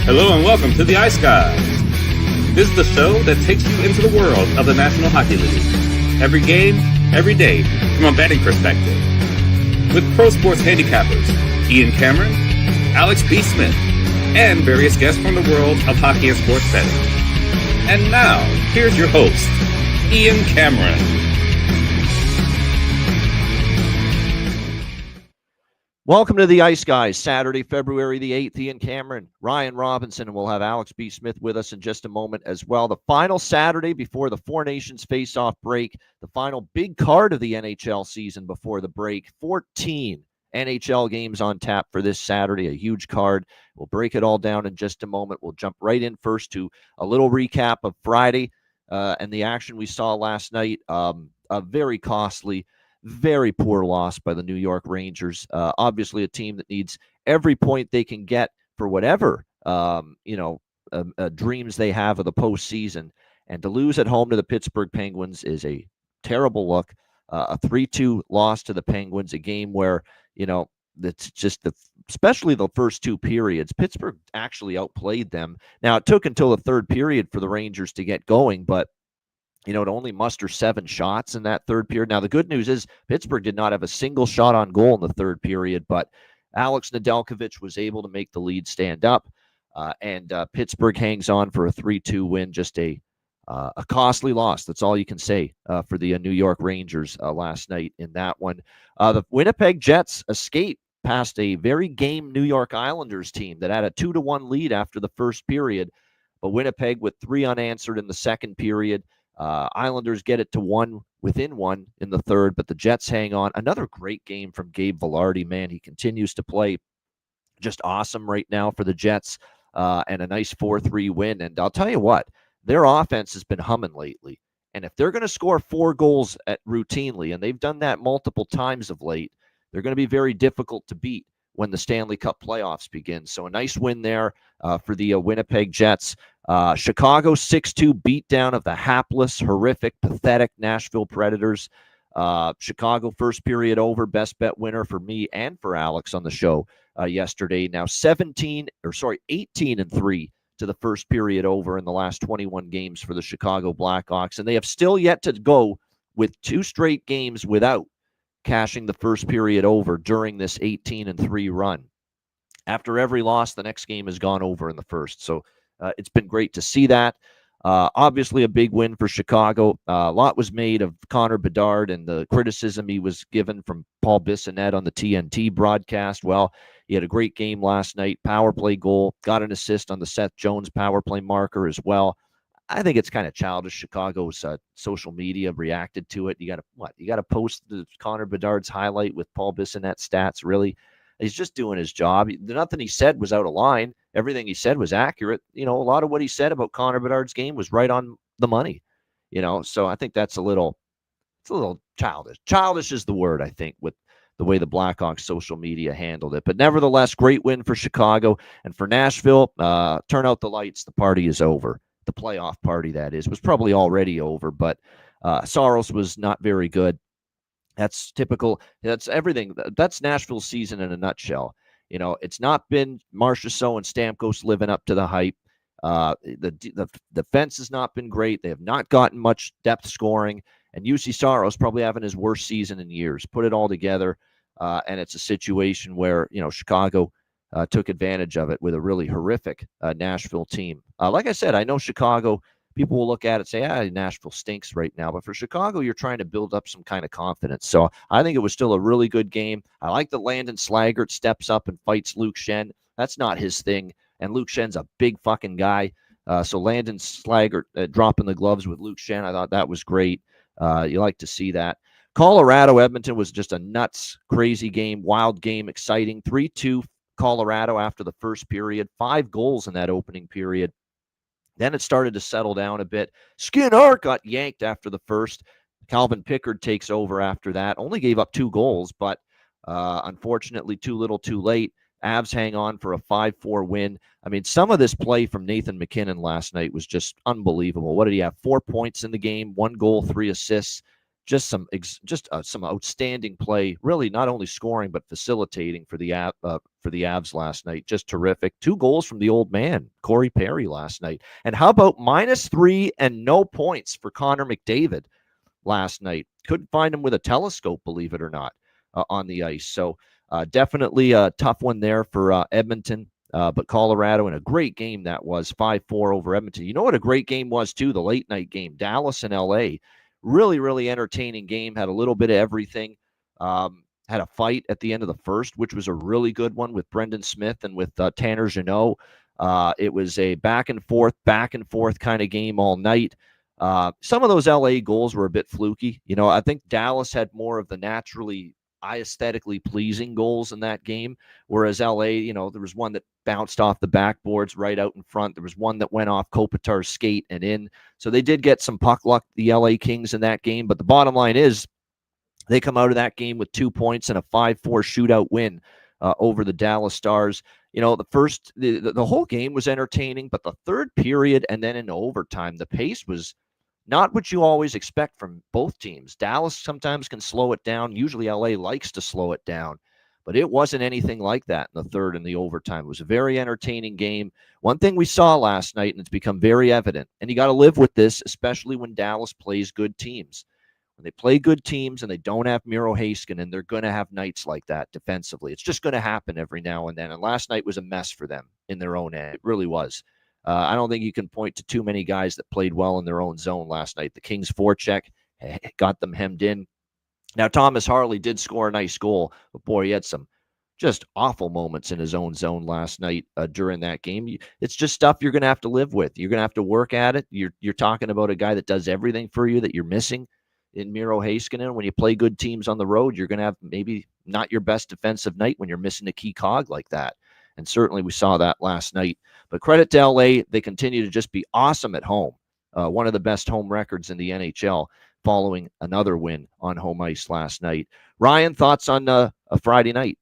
Hello and welcome to the Ice Guys. This is the show that takes you into the world of the National Hockey League. Every game, every day, from a betting perspective. With pro sports handicappers, Ian Cameron, Alex B. Smith, and various guests from the world of hockey and sports betting. And now, here's your host, Ian Cameron. Welcome to the Ice Guys, Saturday, February the 8th. Ian Cameron, Ryan Robinson, and we'll have Alex B. Smith with us in just a moment as well. The final Saturday before the Four Nations face-off break, the final big card of the NHL season before the break. 14 NHL games on tap for this Saturday, a huge card. We'll break it all down in just a moment. We'll jump right in first to a little recap of Friday and the action we saw last night. A very costly, very poor loss by the New York Rangers. Obviously a team that needs every point they can get for whatever, dreams they have of the postseason. And to lose at home to the Pittsburgh Penguins is a terrible look. A 3-2 loss to the Penguins, a game where, that's just especially the first two periods, Pittsburgh actually outplayed them. Now, it took until the third period for the Rangers to get going, but to only muster 7 shots in that third period. Now, the good news is Pittsburgh did not have a single shot on goal in the third period, but Alex Nedeljkovic was able to make the lead stand up, and Pittsburgh hangs on for a 3-2 win. Just a costly loss. That's all you can say for the New York Rangers last night in that one. The Winnipeg Jets escape past a very game New York Islanders team that had a 2-1 lead after the first period, but Winnipeg with 3 unanswered in the second period. Islanders get it to within 1 in the third, but the Jets hang on. Another great game from Gabe Vilardi, man. He continues to play just awesome right now for the Jets, and a nice 4-3 win. And I'll tell you what, their offense has been humming lately. And if they're going to score 4 goals routinely, and they've done that multiple times of late, they're going to be very difficult to beat when the Stanley Cup playoffs begin. So a nice win there for the Winnipeg Jets. Chicago 6-2 beatdown of the hapless, horrific, pathetic Nashville Predators. Chicago first period over, best bet winner for me and for Alex on the show yesterday. Now 18-3 to the first period over in the last 21 games for the Chicago Blackhawks. And they have still yet to go with 2 straight games without cashing the first period over during this 18-3 run. After every loss, the next game has gone over in the first. So it's been great to see that. Obviously a big win for Chicago. A lot was made of Connor Bedard and the criticism he was given from Paul Bissonnette on the TNT broadcast. Well, he had a great game last night. Power play goal, got an assist on the Seth Jones power play marker as well. I think it's kind of childish. Chicago's social media reacted to it. You got to post the Connor Bedard's highlight with Paul Bissonnette stats. Really, he's just doing his job. Nothing he said was out of line. Everything he said was accurate. A lot of what he said about Connor Bedard's game was right on the money. So I think it's a little childish. Childish is the word, I think, with the way the Blackhawks social media handled it. But nevertheless, great win for Chicago. And for Nashville, turn out the lights. The party is over. The playoff party, that is, was probably already over, but Saros was not very good. That's typical. That's everything. That's Nashville's season in a nutshell. It's not been Marchessault and Stamkos living up to the hype. The defense has not been great. They have not gotten much depth scoring, and UC Saros probably having his worst season in years. Put it all together, and it's a situation where Chicago took advantage of it with a really horrific Nashville team. Like I said, I know Chicago, people will look at it and say, Nashville stinks right now. But for Chicago, you're trying to build up some kind of confidence. So I think it was still a really good game. I like that Landon Slaggert steps up and fights Luke Schenn. That's not his thing. And Luke Schenn's a big fucking guy. So Landon Slaggert dropping the gloves with Luke Schenn, I thought that was great. You like to see that. Colorado-Edmonton was just a nuts, crazy game, wild game, exciting. 3-2 Colorado after the first period. 5 goals in that opening period. Then it started to settle down a bit. Skinner got yanked after the first. Calvin Pickard takes over after that. Only gave up 2 goals, but unfortunately too little too late. Avs hang on for a 5-4 win. I mean, some of this play from Nathan MacKinnon last night was just unbelievable. What did he have? 4 points in the game, 1 goal, 3 assists. just some outstanding play, really not only scoring but facilitating for the Avs last night. Just terrific. 2 goals from the old man, Corey Perry, last night. And how about -3 and no points for Connor McDavid last night? Couldn't find him with a telescope, believe it or not, on the ice. So definitely a tough one there for Edmonton. But Colorado, in a great game that was, 5-4 over Edmonton. You know what a great game was, too? The late night game, Dallas and L.A. Really, really entertaining game. Had a little bit of everything. Had a fight at the end of the first, which was a really good one with Brendan Smith and with Tanner Jeannot. It was a back and forth kind of game all night. Some of those LA goals were a bit fluky. You know, I think Dallas had more of the naturally aesthetically pleasing goals in that game, whereas LA, you know, there was one that bounced off the backboards right out in front. There was one that went off Kopitar's skate and in. So they did get some puck luck, the LA Kings, in that game. But the bottom line is they come out of that game with 2 points and a 5-4 shootout win over the Dallas Stars. You know, the whole game was entertaining, but the third period and then in overtime, the pace was not what you always expect from both teams. Dallas sometimes can slow it down. Usually LA likes to slow it down, but it wasn't anything like that in the third and the overtime. It was a very entertaining game. One thing we saw last night, and it's become very evident, and you got to live with this, especially when Dallas plays good teams. When they play good teams and they don't have Miro Heiskanen, they're going to have nights like that defensively. It's just going to happen every now and then. And last night was a mess for them in their own end. It really was. I don't think you can point to too many guys that played well in their own zone last night. The Kings forecheck got them hemmed in. Now, Thomas Harley did score a nice goal, but boy, he had some just awful moments in his own zone last night during that game. It's just stuff you're going to have to live with. You're going to have to work at it. You're talking about a guy that does everything for you that you're missing in Miro Heiskanen. When you play good teams on the road, you're going to have maybe not your best defensive night when you're missing a key cog like that. And certainly we saw that last night. But credit to LA, they continue to just be awesome at home. One of the best home records in the NHL following another win on home ice last night. Ryan, thoughts on a Friday night?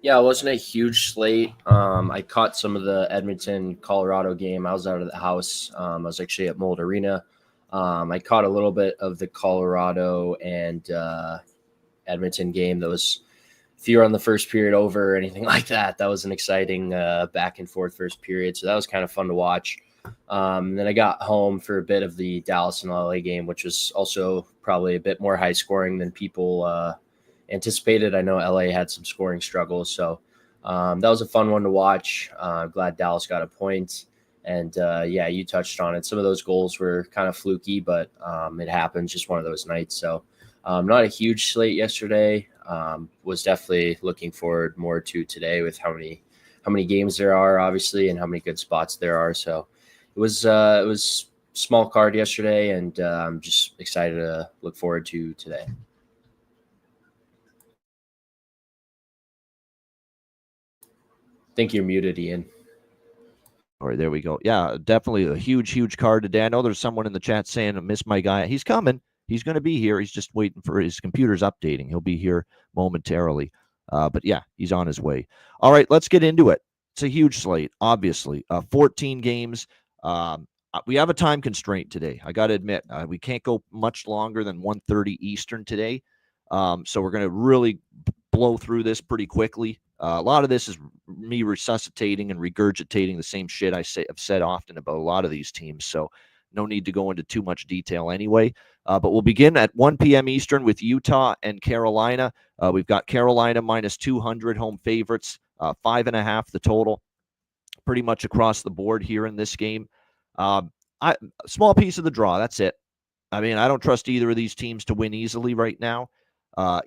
Yeah, it wasn't a huge slate. I caught some of the Edmonton, Colorado game. I was out of the house. I was actually at Mold Arena. I caught a little bit of the Colorado and Edmonton game. That was, if you were on the first period over or anything like that, that was an exciting back and forth first period. So that was kind of fun to watch. Then I got home for a bit of the Dallas and LA game, which was also probably a bit more high scoring than people anticipated. I know LA had some scoring struggles. So that was a fun one to watch. I'm glad Dallas got a point. And yeah, you touched on it. Some of those goals were kind of fluky, but it happens, just one of those nights. So not a huge slate yesterday. Was definitely looking forward more to today with how many games there are, obviously, and how many good spots there are. So it was small card yesterday, and I'm just excited to look forward to today. I think you're muted, Ian. All right, there we go. Yeah, definitely a huge card today. I know there's someone in the chat saying, I miss my guy. He's coming. He's going to be here. He's just waiting for his computer's updating. He'll be here momentarily. But yeah, he's on his way. All right, let's get into it. It's a huge slate, obviously. 14 games. We have a time constraint today. I got to admit, we can't go much longer than 1:30 Eastern today. So we're going to really blow through this pretty quickly. A lot of this is me resuscitating and regurgitating the same shit I've said often about a lot of these teams. So no need to go into too much detail anyway. But we'll begin at 1 p.m. Eastern with Utah and Carolina. We've got Carolina -200 home favorites, 5.5 the total, pretty much across the board here in this game. Small piece of the draw. That's it. I mean, I don't trust either of these teams to win easily right now.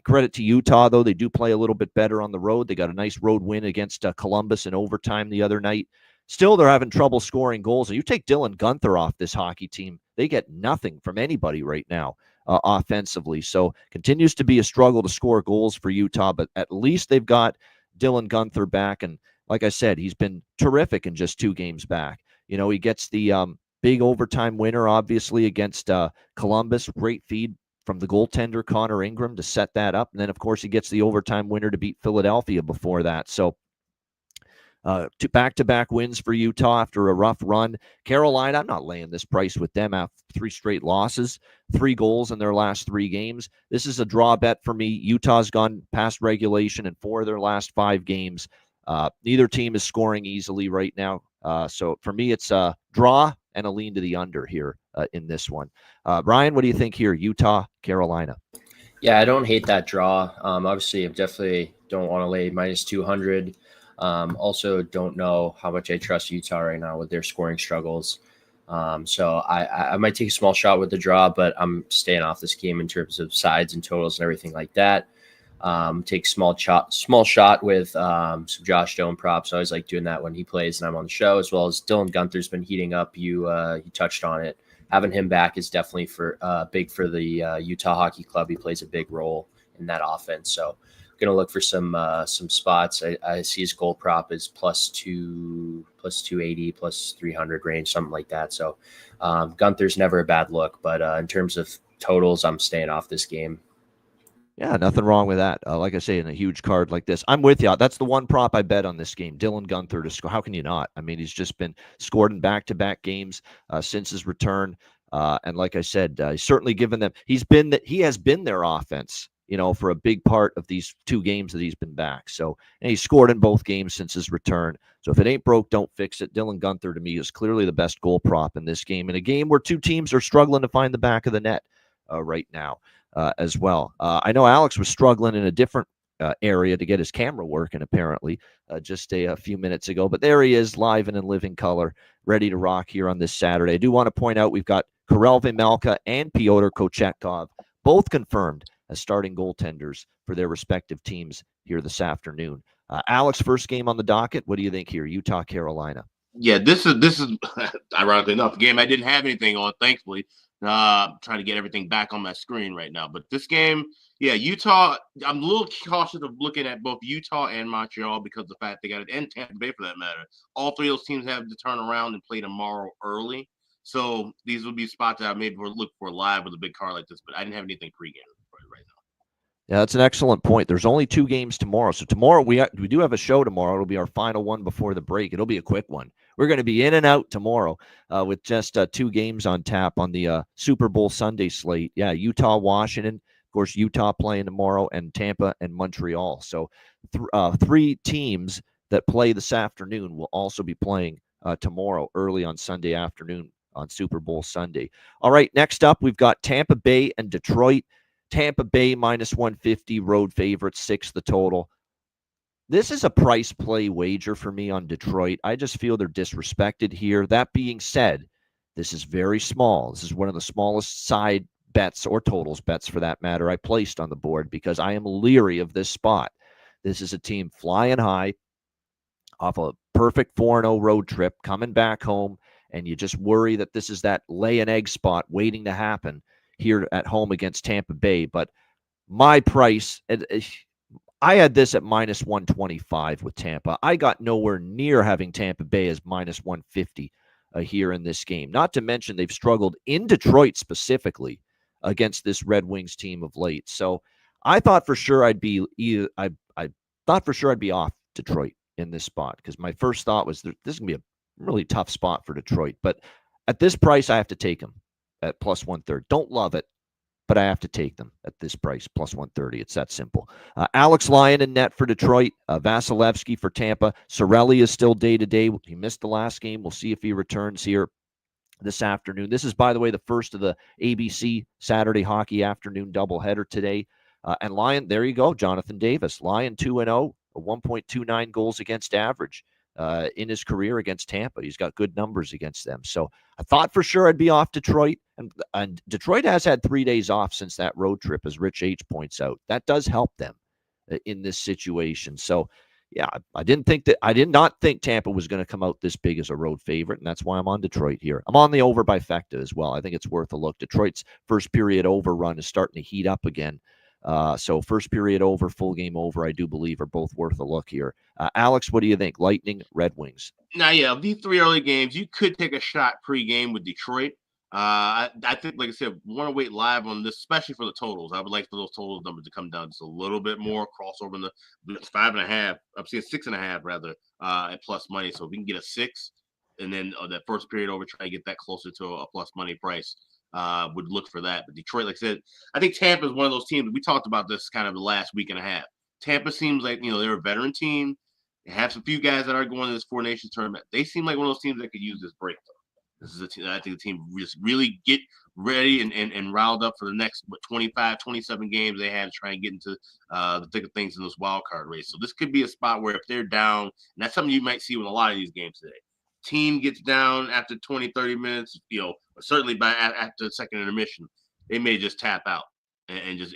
Credit to Utah, though. They do play a little bit better on the road. They got a nice road win against Columbus in overtime the other night. Still, they're having trouble scoring goals. And you take Dylan Guenther off this hockey team, they get nothing from anybody right now offensively. So continues to be a struggle to score goals for Utah, but at least they've got Dylan Guenther back. And like I said, he's been terrific in just 2 games back. You know, he gets the big overtime winner, obviously, against Columbus. Great feed from the goaltender, Connor Ingram, to set that up. And then, of course, he gets the overtime winner to beat Philadelphia before that. So Two back-to-back wins for Utah after a rough run. Carolina, I'm not laying this price with them after 3 straight losses, 3 goals in their last 3 games. This is a draw bet for me. Utah's gone past regulation in 4 of their last 5 games. Neither team is scoring easily right now. So for me, it's a draw and a lean to the under here in this one. Brian, what do you think here? Utah, Carolina. Yeah, I don't hate that draw. Obviously, I definitely don't want to lay minus 200. Also, don't know how much I trust Utah right now with their scoring struggles. So I might take a small shot with the draw, but I'm staying off this game in terms of sides and totals and everything like that. Take small shot with some Josh Doan props. I always like doing that when he plays and I'm on the show, as well as Dylan Guenther's been heating up. You touched on it. Having him back is definitely big for the Utah Hockey Club. He plays a big role in that offense. So going to look for some spots. I see his goal prop is plus 280, plus 300 range, something like that. So Guenther's never a bad look, but in terms of totals, I'm staying off this game. Yeah, nothing wrong with that. Like I say, in a huge card like this, I'm with you. That's the one prop I bet on this game. Dylan Guenther to score. How can you not? I mean, he's just been scored in back-to-back games since his return. And like I said, he's certainly given them. He has been their offense, for a big part of these 2 games that he's been back. So, and he scored in both games since his return. So if it ain't broke, don't fix it. Dylan Guenther to me is clearly the best goal prop in this game, in a game where 2 teams are struggling to find the back of the net right now. As well. I know Alex was struggling in a different area to get his camera working, apparently, just a few minutes ago. But there he is, live and in living color, ready to rock here on this Saturday. I do want to point out we've got Karel Vejmelka and Pyotr Kochetkov, both confirmed as starting goaltenders for their respective teams here this afternoon. Alex, first game on the docket. What do you think here? Utah, Carolina. Yeah, this is ironically enough, a game I didn't have anything on, thankfully. Trying to get everything back on my screen right now. But this game, yeah, Utah, I'm a little cautious of looking at both Utah and Montreal because of the fact they got it, and Tampa Bay for that matter. All 3 of those teams have to turn around and play tomorrow early. So these would be spots that I maybe would look for live with a big card like this, but I didn't have anything pregame right now. Yeah, that's an excellent point. There's only 2 games tomorrow. So tomorrow we do have a show tomorrow. It'll be our final one before the break. It'll be a quick one. We're going to be in and out tomorrow with just 2 games on tap on the Super Bowl Sunday slate. Yeah, Utah, Washington. Of course, Utah playing tomorrow, and Tampa and Montreal. So 3 teams that play this afternoon will also be playing tomorrow early on Sunday afternoon on Super Bowl Sunday. All right, next up, we've got Tampa Bay and Detroit. Tampa Bay minus 150, road favorites, 6 the total. This is a price play wager for me on Detroit. I just feel they're disrespected here. That being said, this is very small. This is one of the smallest side bets, or totals bets for that matter, I placed on the board because I am leery of this spot. This is a team flying high off a perfect 4-0 road trip, coming back home, and you just worry that this is that lay an egg spot waiting to happen here at home against Tampa Bay. But my price, I had this at minus 125 with Tampa. I got nowhere near having Tampa Bay as minus 150 here in this game. Not to mention they've struggled in Detroit specifically against this Red Wings team of late. So I thought for sure I'd be off Detroit in this spot, because my first thought was this is going to be a really tough spot for Detroit. But at this price, I have to take them at plus 130. Don't love it, but I have to take them at this price, plus 130. It's that simple. Alex Lyon in net for Detroit. Vasilevsky for Tampa. Cirelli is still day-to-day. He missed the last game. We'll see if he returns here this afternoon. This is, by the way, the first of the ABC Saturday hockey afternoon doubleheader today. And Lyon, there you go, Jonathan Davis. Lyon 2-0, a 1.29 goals against average in his career against Tampa. He's got good numbers against them. So I thought for sure I'd be off Detroit. And Detroit has had 3 days off since that road trip, as Rich H points out. That does help them in this situation. So, yeah, I did not think Tampa was going to come out this big as a road favorite, and that's why I'm on Detroit here. I'm on the over by Fecta as well. I think it's worth a look. Detroit's first period over run is starting to heat up again. So first period over, full game over, I do believe are both worth a look here. Alex, what do you think? Lightning, Red Wings. Now, yeah, of these 3 early games, you could take a shot pre-game with Detroit. I think, like I said, want to wait live on this, especially for the totals. I would like for those totals numbers to come down just a little bit more, crossover in the 5.5. I'm seeing 6.5 rather at plus money. So if we can get a 6, and then that first period over, try to get that closer to a plus money price. Would look for that. But Detroit, like I said, I think Tampa is one of those teams. We talked about this kind of the last week and a half. Tampa seems like, they're a veteran team. They have some few guys that are going to this Four Nations tournament. They seem like one of those teams that could use this break, though. This is a team, I think the team just really get ready and riled up for the next 25, 27 games they have to try and get into the thick of things in this wild card race. So this could be a spot where if they're down, and that's something you might see with a lot of these games today. Team gets down after 20, 30 minutes, certainly by after the second intermission, they may just tap out and just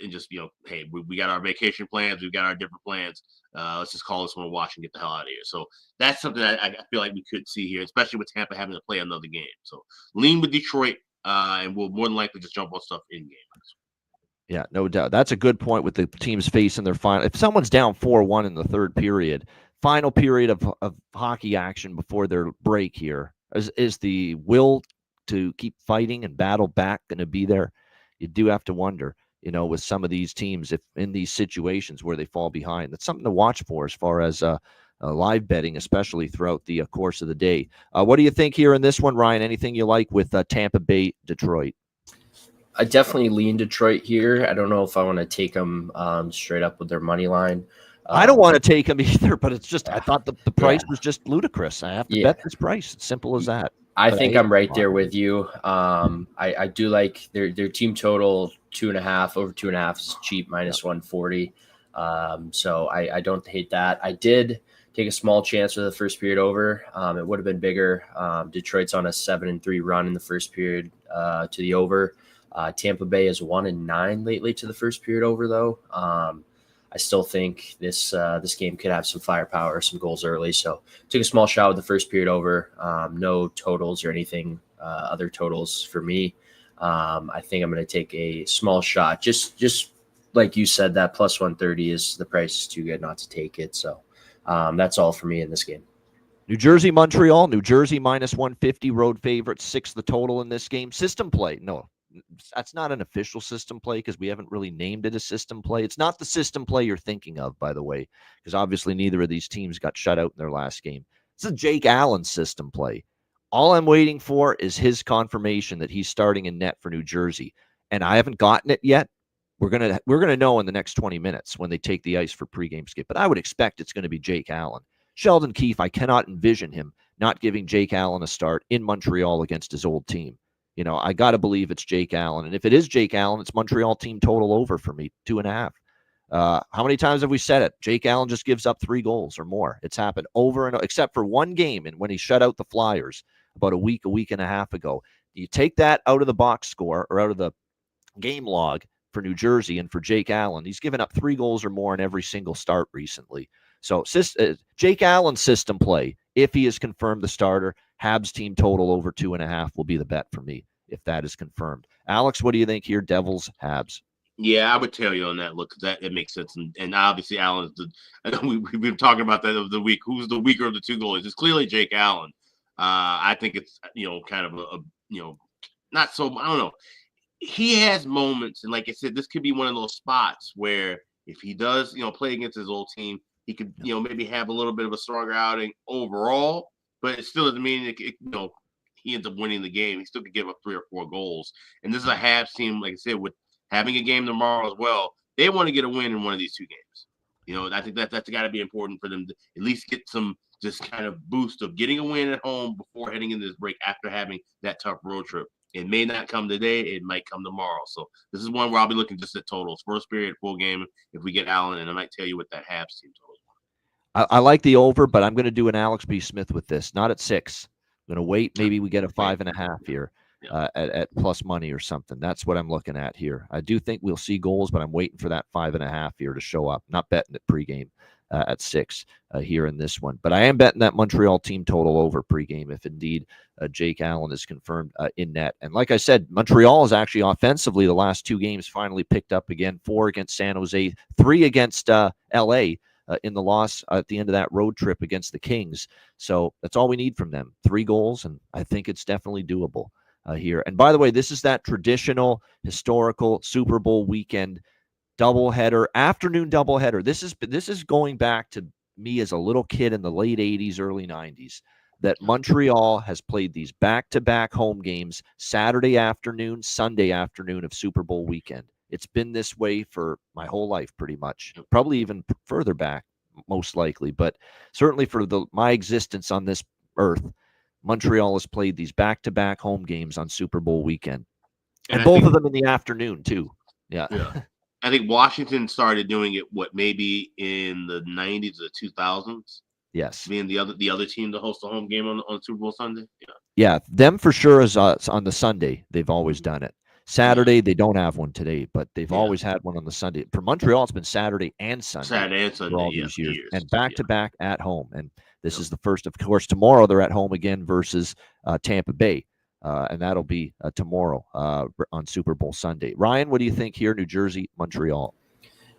hey, we got our vacation plans, we've got our different plans. Let's just call this one a watch and get the hell out of here. So that's something that I feel like we could see here, especially with Tampa having to play another game. So lean with Detroit, and we'll more than likely just jump on stuff in game. Yeah, no doubt. That's a good point with the teams facing their final. If someone's down 4-1 in the third period, final period of hockey action before their break here, is the will to keep fighting and battle back going to be there? You do have to wonder, with some of these teams, if in these situations where they fall behind. That's something to watch for as far as live betting, especially throughout the course of the day. What do you think here in this one, Ryan? Anything you like with Tampa Bay, Detroit? I definitely lean Detroit here. I don't know if I want to take them straight up with their money line. I don't want to take them either, but it's just I thought the price was just ludicrous. I have to bet this price. It's simple as that. I think I'm right there with you. I do like their team total 2.5, over 2.5 is cheap, minus 140. So I don't hate that. I did take a small chance with the first period over. It would have been bigger. Detroit's on a 7-3 run in the first period to the over. Tampa Bay is 1-9 lately to the first period over, though. I still think this game could have some firepower, some goals early. So took a small shot with the first period over. No totals or anything, other totals for me. I think I'm going to take a small shot. Just like you said, that plus 130 is the price is too good not to take it. So that's all for me in this game. New Jersey, Montreal. New Jersey minus 150, road favorite, 6 the total in this game. System play. No, that's not an official system play because we haven't really named it a system play. It's not the system play you're thinking of, by the way, because obviously neither of these teams got shut out in their last game. It's a Jake Allen system play. All I'm waiting for is his confirmation that he's starting in net for New Jersey, and I haven't gotten it yet. We're gonna know in the next 20 minutes when they take the ice for pregame skate, but I would expect it's going to be Jake Allen. Sheldon Keefe, I cannot envision him not giving Jake Allen a start in Montreal against his old team. I got to believe it's Jake Allen. And if it is Jake Allen, it's Montreal team total over for me, 2.5. How many times have we said it? Jake Allen just gives up 3 goals or more. It's happened over and over, except for one game and when he shut out the Flyers about a week and a half ago. You take that out of the box score or out of the game log for New Jersey and for Jake Allen. He's given up 3 goals or more in every single start recently. So Jake Allen's system play, if he is confirmed the starter, Habs team total over 2.5 will be the bet for me if that is confirmed. Alex, what do you think here? Devils, Habs. Yeah, I would tell you on that look because that it makes sense, and obviously Allen's I know we've been talking about that of the week. Who's the weaker of the two goalies? It's clearly Jake Allen. I think it's kind of a not so. I don't know. He has moments, and like I said, this could be one of those spots where if he does play against his old team, he could maybe have a little bit of a stronger outing overall, but it still doesn't mean he ends up winning the game. He still could give up 3 or 4 goals. And this is a Habs team, like I said, with having a game tomorrow as well. They want to get a win in one of these 2 games. I think that's got to be important for them to at least get some just kind of boost of getting a win at home before heading into this break after having that tough road trip. It may not come today. It might come tomorrow. So this is one where I'll be looking just at totals. First period, full game if we get Allen, and I might tell you what that Habs team total is. I like the over, but I'm going to do an Alex B. Smith with this. Not at 6. I'm going to wait. Maybe we get a 5.5 here at plus money or something. That's what I'm looking at here. I do think we'll see goals, but I'm waiting for that 5.5 here to show up. Not betting it pregame at 6 here in this one. But I am betting that Montreal team total over pregame if indeed Jake Allen is confirmed in net. And like I said, Montreal is actually offensively the last 2 games finally picked up again. 4 against San Jose, 3 against LA. In the loss at the end of that road trip against the Kings. So that's all we need from them. 3 goals, and I think it's definitely doable. here. And by the way, this is that traditional, historical Super Bowl weekend doubleheader, afternoon doubleheader. This is going back to me as a little kid in the late 80s, early 90s, that Montreal has played these back-to-back home games, Saturday afternoon, Sunday afternoon of Super Bowl weekend. It's been this way for my whole life, pretty much. Probably even further back, most likely. But certainly for my existence on this earth, Montreal has played these back-to-back home games on Super Bowl weekend. And both of them in the afternoon, too. Yeah. I think Washington started doing it, maybe in the 90s or 2000s? Yes. Being the other team to host a home game on Super Bowl Sunday? Yeah, them for sure is on the Sunday. They've always done it. Saturday, they don't have one today, but they've always had one on the Sunday. For Montreal, it's been Saturday and Sunday. For all these years. And back-to-back at home. And this is the first, of course. Tomorrow, they're at home again versus Tampa Bay. And that'll be tomorrow on Super Bowl Sunday. Ryan, what do you think here, New Jersey, Montreal?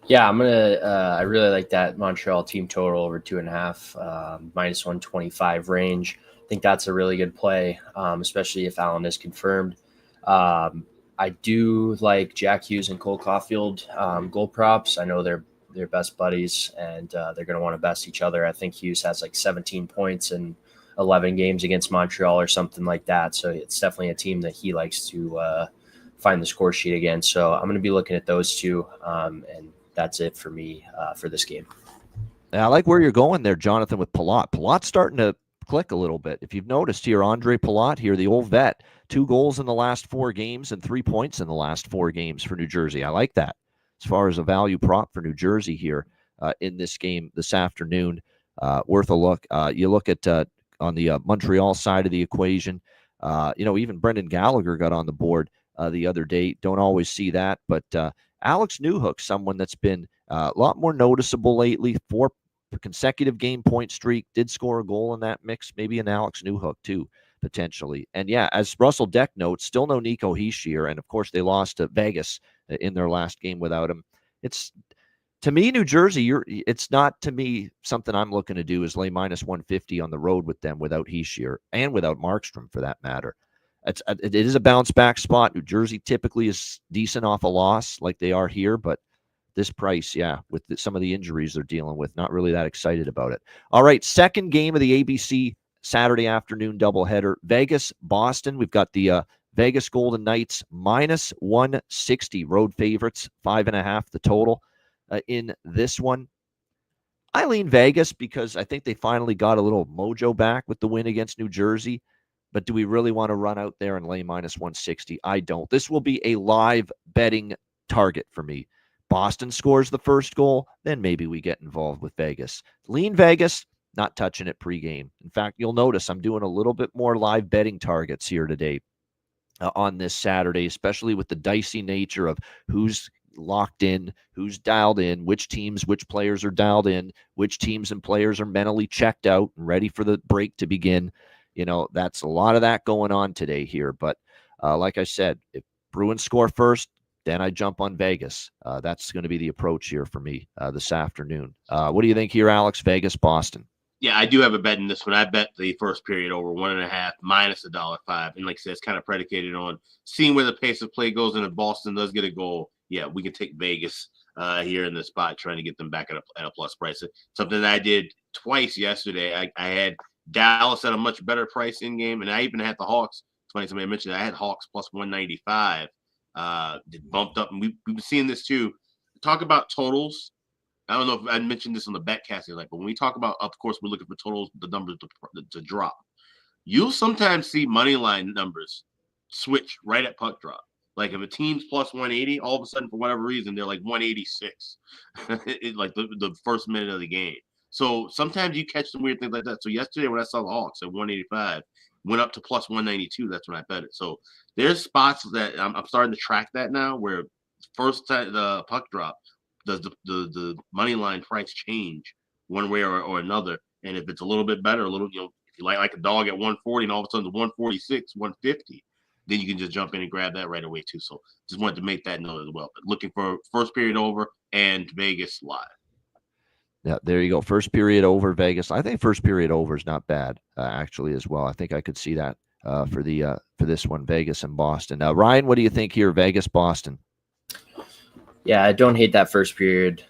Yeah, I really like that Montreal team total over 2.5, minus 125 range. I think that's a really good play, especially if Allen is confirmed. I do like Jack Hughes and Cole Caulfield goal props. I know they're best buddies, and they're going to want to best each other. I think Hughes has like 17 points in 11 games against Montreal or something like that. So it's definitely a team that he likes to find the score sheet again. So I'm going to be looking at those two, and that's it for me for this game. I like where you're going there, Jonathan, with Palat. Palat's starting to click a little bit. If you've noticed here, Andre Palat here, the old vet, 2 goals in the last 4 games and 3 points in the last 4 games for New Jersey. I like that as far as a value prop for New Jersey here in this game this afternoon. Worth a look. You look at on the Montreal side of the equation, even Brendan Gallagher got on the board the other day. Don't always see that, but Alex Newhook, someone that's been a lot more noticeable lately. 4 consecutive game point streak, did score a goal in that mix, maybe an Alex Newhook too, potentially. And yeah, as Russell Deck notes, still no Nico Hischier, and of course they lost to Vegas in their last game without him. It's, to me, New Jersey, it's not, to me, something I'm looking to do is lay minus 150 on the road with them without Hischier and without Markstrom for that matter. It is a bounce back spot. New Jersey typically is decent off a loss like they are here, but this price, with some of the injuries they're dealing with, not really that excited about it. All right, second game of the ABC Saturday afternoon doubleheader, Vegas, Boston. We've got the Vegas Golden Knights minus 160 road favorites, 5.5 the total in this one. I lean Vegas because I think they finally got a little mojo back with the win against New Jersey. But do we really want to run out there and lay minus 160? I don't. This will be a live betting target for me. Boston scores the first goal, then maybe we get involved with Vegas. Lean Vegas, not touching it pregame. In fact, you'll notice I'm doing a little bit more live betting targets here today on this Saturday, especially with the dicey nature of who's locked in, who's dialed in, which teams, which players are dialed in, which teams and players are mentally checked out and ready for the break to begin. That's a lot of that going on today here. But like I said, if Bruins score first, then I jump on Vegas. That's going to be the approach here for me this afternoon. What do you think here, Alex? Vegas, Boston. Yeah, I do have a bet in this one. I bet the first period over 1.5 minus $1.05. And like I said, it's kind of predicated on seeing where the pace of play goes. And if Boston does get a goal, yeah, we can take Vegas here in the spot, trying to get them back at a plus price. Something that I did twice yesterday. I had Dallas at a much better price in game, and I even had the Hawks. It's funny somebody mentioned I had Hawks plus 195. Bumped up, and we've been seeing this too. Talk about totals. I don't know if I mentioned this on the betcast, but when we talk about, of course, we're looking for totals, the numbers to drop. You'll sometimes see money line numbers switch right at puck drop. Like if a team's plus 180, all of a sudden, for whatever reason, they're like 186, like the first minute of the game. So sometimes you catch some weird things like that. So yesterday when I saw the Hawks at 185, went up to plus 192. That's when I bet it. So there's spots that I'm starting to track that now, where first time the puck drop, does the money line price change one way or another? And if it's a little bit better, if you like a dog at 140 and all of a sudden the 146, 150, then you can just jump in and grab that right away too. So just wanted to make that note as well. But looking for first period over and Vegas live. Yeah, there you go. First period over Vegas. I think first period over is not bad, actually, as well. I think I could see that for this one, Vegas and Boston. Ryan, what do you think here, Vegas, Boston? Yeah, I don't hate that first period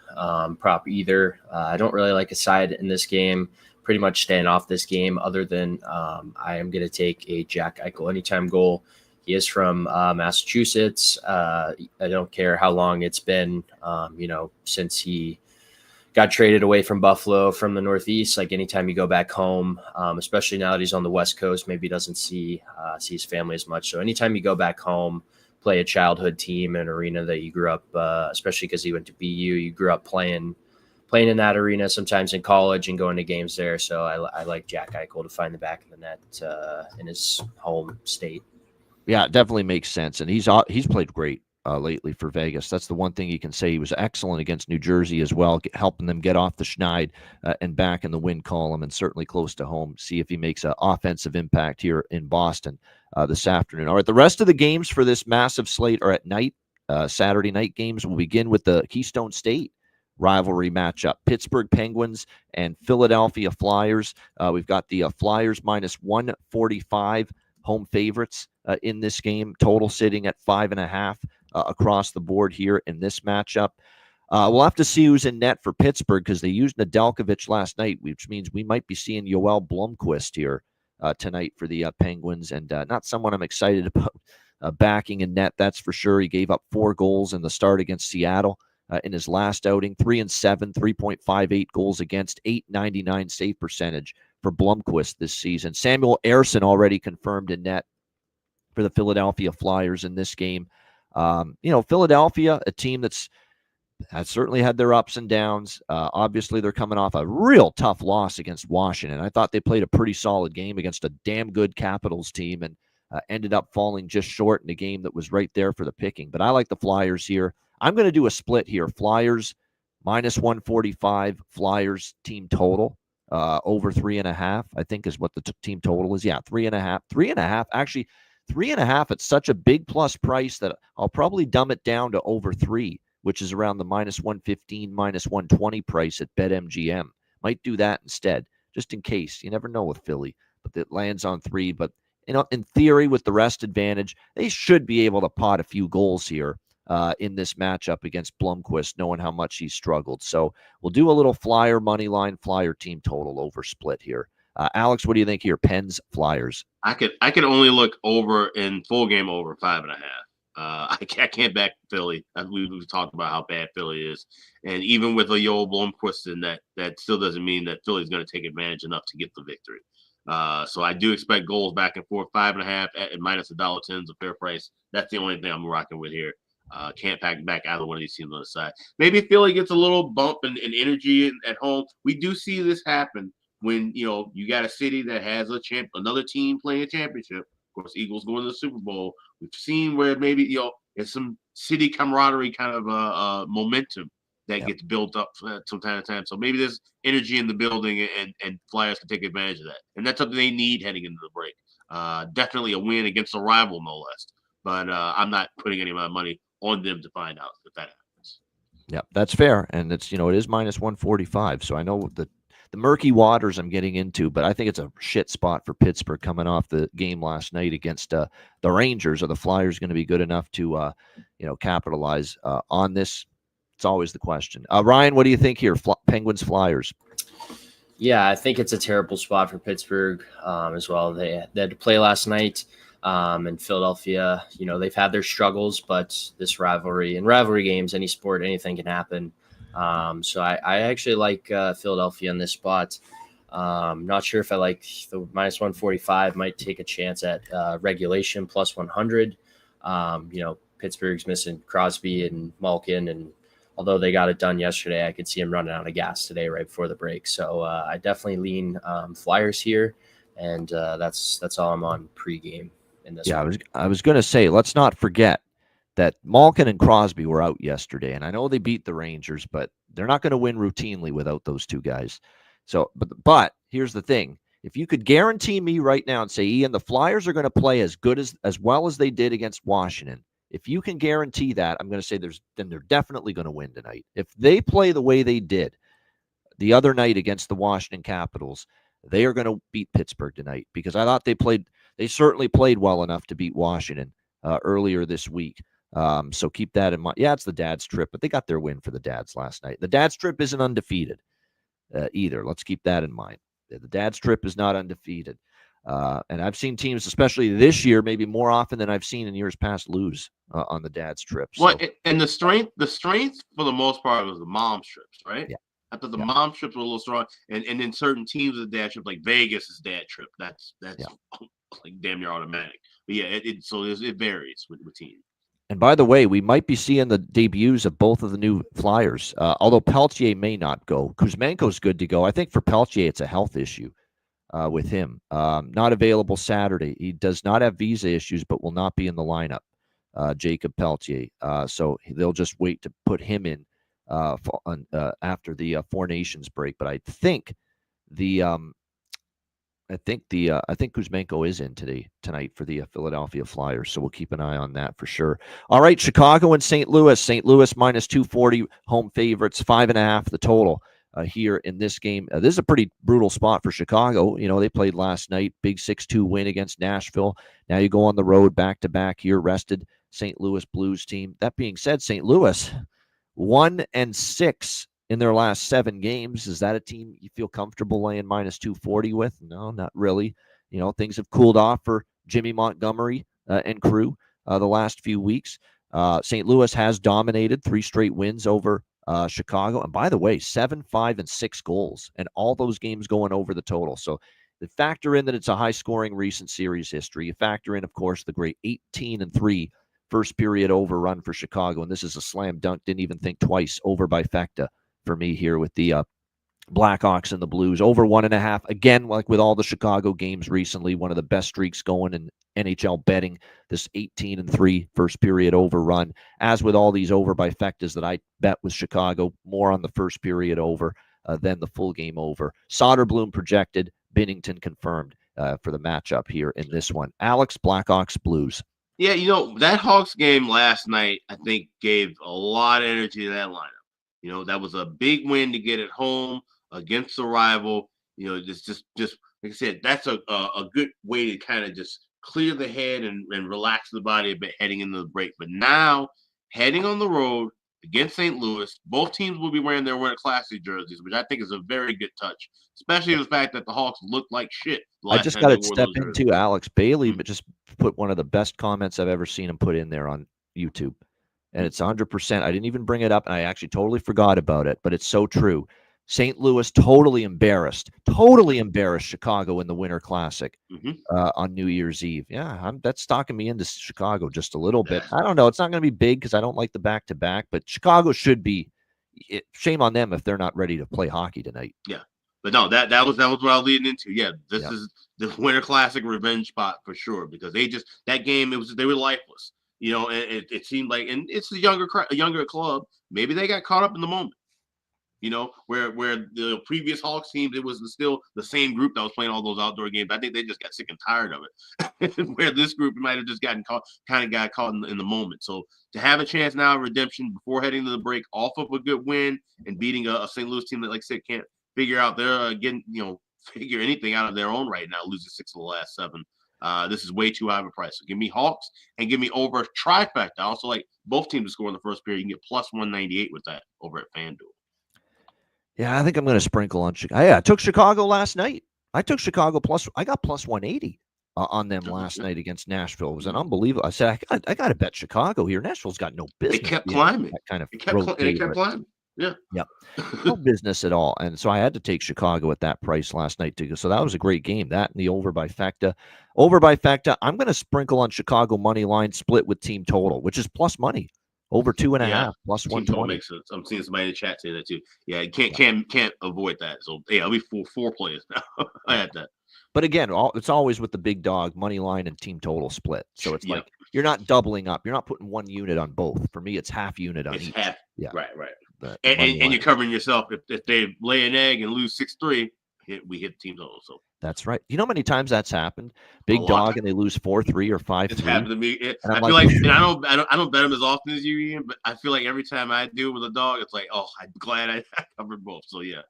prop either. I don't really like a side in this game. Pretty much staying off this game, other than I am going to take a Jack Eichel anytime goal. He is from Massachusetts. I don't care how long it's been, since he got traded away from Buffalo from the Northeast. Like anytime you go back home, especially now that he's on the West Coast, maybe he doesn't see his family as much. So anytime you go back home, play a childhood team, an arena that you grew up, especially because he went to BU, you grew up playing in that arena, sometimes in college and going to games there. So I like Jack Eichel to find the back of the net in his home state. Yeah, it definitely makes sense. And he's played great lately for Vegas. That's the one thing you can say. He was excellent against New Jersey as well, helping them get off the schneid and back in the win column, and certainly close to home. See if he makes an offensive impact here in Boston this afternoon. All right, the rest of the games for this massive slate are at night. Saturday night games will begin with the Keystone State rivalry matchup. Pittsburgh Penguins and Philadelphia Flyers. We've got the Flyers minus 145 home favorites in this game. Total sitting at 5.5 across the board here in this matchup. We'll have to see who's in net for Pittsburgh, because they used Nedeljkovic last night, which means we might be seeing Yoel Blomqvist here tonight for the Penguins, and not someone I'm excited about backing in net, that's for sure. He gave up 4 goals in the start against Seattle in his last outing. 3-7, 3.58 goals against, .899 save percentage for Blomqvist this season. Samuel Ersson already confirmed in net for the Philadelphia Flyers in this game. Philadelphia, a team has certainly had their ups and downs. Obviously, they're coming off a real tough loss against Washington. I thought they played a pretty solid game against a damn good Capitals team, and ended up falling just short in a game that was right there for the picking. But I like the Flyers here. I'm going to do a split here. Flyers minus 145, Flyers team total over 3.5, I think is what the team total is. Yeah, 3.5. 3.5. Actually, 3.5 at such a big plus price that I'll probably dumb it down to over 3, which is around the minus 115, minus 120 price at BetMGM. Might do that instead, just in case. You never know with Philly, but it lands on 3. But in theory, with the rest advantage, they should be able to pot a few goals here in this matchup against Blomqvist, knowing how much he struggled. So we'll do a little Flyer money line, Flyer team total over split here. Alex, what do you think here? Pens, Flyers. I could only look over in full game over 5.5. I can't back Philly. We've talked about how bad Philly is, and even with a Yoel Blomqvist in that still doesn't mean that Philly's going to take advantage enough to get the victory. So I do expect goals back and forth. 5.5 at minus $1.10 is a fair price. That's the only thing I'm rocking with here. Can't pack back either one of these teams on the side. Maybe Philly gets a little bump in energy at home. We do see this happen when you got a city that has another team playing a championship. Of course, Eagles going to the Super Bowl. We've seen where maybe there's some city camaraderie kind of momentum that gets built up from time to time. So maybe there's energy in the building, and Flyers can take advantage of that. And that's something they need heading into the break. Definitely a win against a rival, no less. But I'm not putting any of my money on them to find out if that happens. Yeah, that's fair. And it's, it is minus 145. So I know the murky waters I'm getting into, but I think it's a shit spot for Pittsburgh coming off the game last night against the Rangers. Are the Flyers going to be good enough to, capitalize on this? It's always the question. Ryan, what do you think here? Penguins, Flyers. Yeah, I think it's a terrible spot for Pittsburgh as well. They had to play last night in Philadelphia. They've had their struggles, but this rivalry games, any sport, anything can happen. So I actually like Philadelphia in this spot. Not sure if I like the minus 145. Might take a chance at regulation plus 100. Pittsburgh's missing Crosby and Malkin, and although they got it done yesterday, I could see him running out of gas today right before the break. So I definitely lean Flyers here, and that's all I'm on pregame in this. Yeah, I was going to say, let's not forget that Malkin and Crosby were out yesterday, and I know they beat the Rangers, but they're not going to win routinely without those two guys. So, but here's the thing: if you could guarantee me right now and say, Ian, the Flyers are going to play as well as they did against Washington. If you can guarantee that, I'm going to say then they're definitely going to win tonight. If they play the way they did the other night against the Washington Capitals, they are going to beat Pittsburgh tonight, because I thought they played they certainly played well enough to beat Washington earlier this week. So keep that in mind. Yeah, it's the Dad's trip, but they got their win for the Dads last night. The Dad's trip isn't undefeated either. Let's keep that in mind. The Dad's trip is not undefeated. And I've seen teams, especially this year, maybe more often than I've seen in years past, lose on the Dad's trip. Well, and the strength for the most part was the mom's trips, right? Yeah. I thought the mom trips were a little strong, and then certain teams of the dad trip, like Vegas is dad trip. That's like damn near automatic. But yeah, it varies with teams. And by the way, we might be seeing the debuts of both of the new Flyers, although Peltier may not go. Kuzmenko's good to go. I think for Peltier, it's a health issue with him. Not available Saturday. He does not have visa issues, but will not be in the lineup, Jacob Peltier. So they'll just wait to put him in after the Four Nations break. But I think Kuzmenko is in tonight for the Philadelphia Flyers, so we'll keep an eye on that for sure. All right, Chicago and St. Louis. St. Louis minus 240, home favorites, 5.5 the total here in this game. This is a pretty brutal spot for Chicago. You know, they played last night, big 6-2 win against Nashville. Now you go on the road back-to-back here, rested St. Louis Blues team. That being said, St. Louis 1-6 in their last 7 games. Is that a team you feel comfortable laying minus 240 with? No, not really. You know, things have cooled off for Jimmy Montgomery and crew the last few weeks. St. Louis has dominated 3 straight wins over Chicago. And by the way, 7, 5, and 6 goals, and all those games going over the total. So you factor in that it's a high-scoring recent series history. You factor in, of course, the great 18-3 first period overrun for Chicago. And this is a slam dunk. Didn't even think twice. Over by Fekta for me here with the Blackhawks and the Blues. Over 1.5. Again, like with all the Chicago games recently, one of the best streaks going in NHL betting, this 18-3 first period overrun. As with all these over by Fektas that I bet with Chicago, more on the first period over than the full game over. Soderblom projected, Binnington confirmed for the matchup here in this one. Alex, Blackhawks, Blues. Yeah, you know, that Hawks game last night, I think, gave a lot of energy to that lineup. You know, that was a big win to get it home against the rival. You know, just like I said, that's a good way to kind of just clear the head and relax the body a bit heading into the break. But now, heading on the road against St. Louis, both teams will be wearing their Winter Classic jerseys, which I think is a very good touch, especially the fact that the Hawks looked like shit. I just got to step into Alex Bailey, but just put one of the best comments I've ever seen him put in there on YouTube. And it's 100%. I didn't even bring it up, and I actually totally forgot about it, but it's so true. St. Louis totally embarrassed Chicago in the Winter Classic on New Year's Eve. Yeah, that's talking me into Chicago just a little bit. I don't know. It's not going to be big because I don't like the back-to-back, but Chicago should be. Shame on them if they're not ready to play hockey tonight. Yeah, but no, that was what I was leading into. Yeah, this is the Winter Classic revenge spot for sure because that game they were lifeless. You know, and it seemed like, and it's a younger club. Maybe they got caught up in the moment. You know, where the previous Hawks teams, it was still the same group that was playing all those outdoor games. I think they just got sick and tired of it. Where this group might have just got caught in the moment. So to have a chance now of redemption before heading to the break, off of a good win and beating a St. Louis team that, like I said, can't figure out figure anything out of their own right now, losing 6 of the last 7. This is way too high of a price. So give me Hawks and give me over trifecta. I also like both teams to score in the first period. You can get plus 198 with that over at FanDuel. Yeah, I think I'm going to sprinkle on Chicago. Yeah, I took Chicago last night. I took Chicago I got plus 180 on them last night against Nashville. It was an unbelievable. I said, I got to bet Chicago here. Nashville's got no business. It kept climbing. That kind of it kept climbing. Yeah. No business at all. And so I had to take Chicago at that price last night too. So that was a great game. That and the over by Fekta. Over by Fekta, I'm going to sprinkle on Chicago money line split with team total, which is plus money. Over 2.5 plus 120. Makes sense. I'm seeing somebody in the chat say that too. Yeah, you can't avoid that. So yeah, I'll be four players now. I had that. But again, it's always with the big dog money line and team total split. So it's like you're not doubling up. You're not putting one unit on both. For me, it's half unit on each. Half. Yeah. Right. And you're covering yourself if they lay an egg and lose 6-3. We hit team total. So that's right. You know how many times that's happened? Big dog and they lose 4-3 or 5-3. It's happened to me. I feel like and I don't bet them as often as you, Ian, but I feel like every time I do with a dog, it's like, oh, I'm glad I covered both. So yeah, it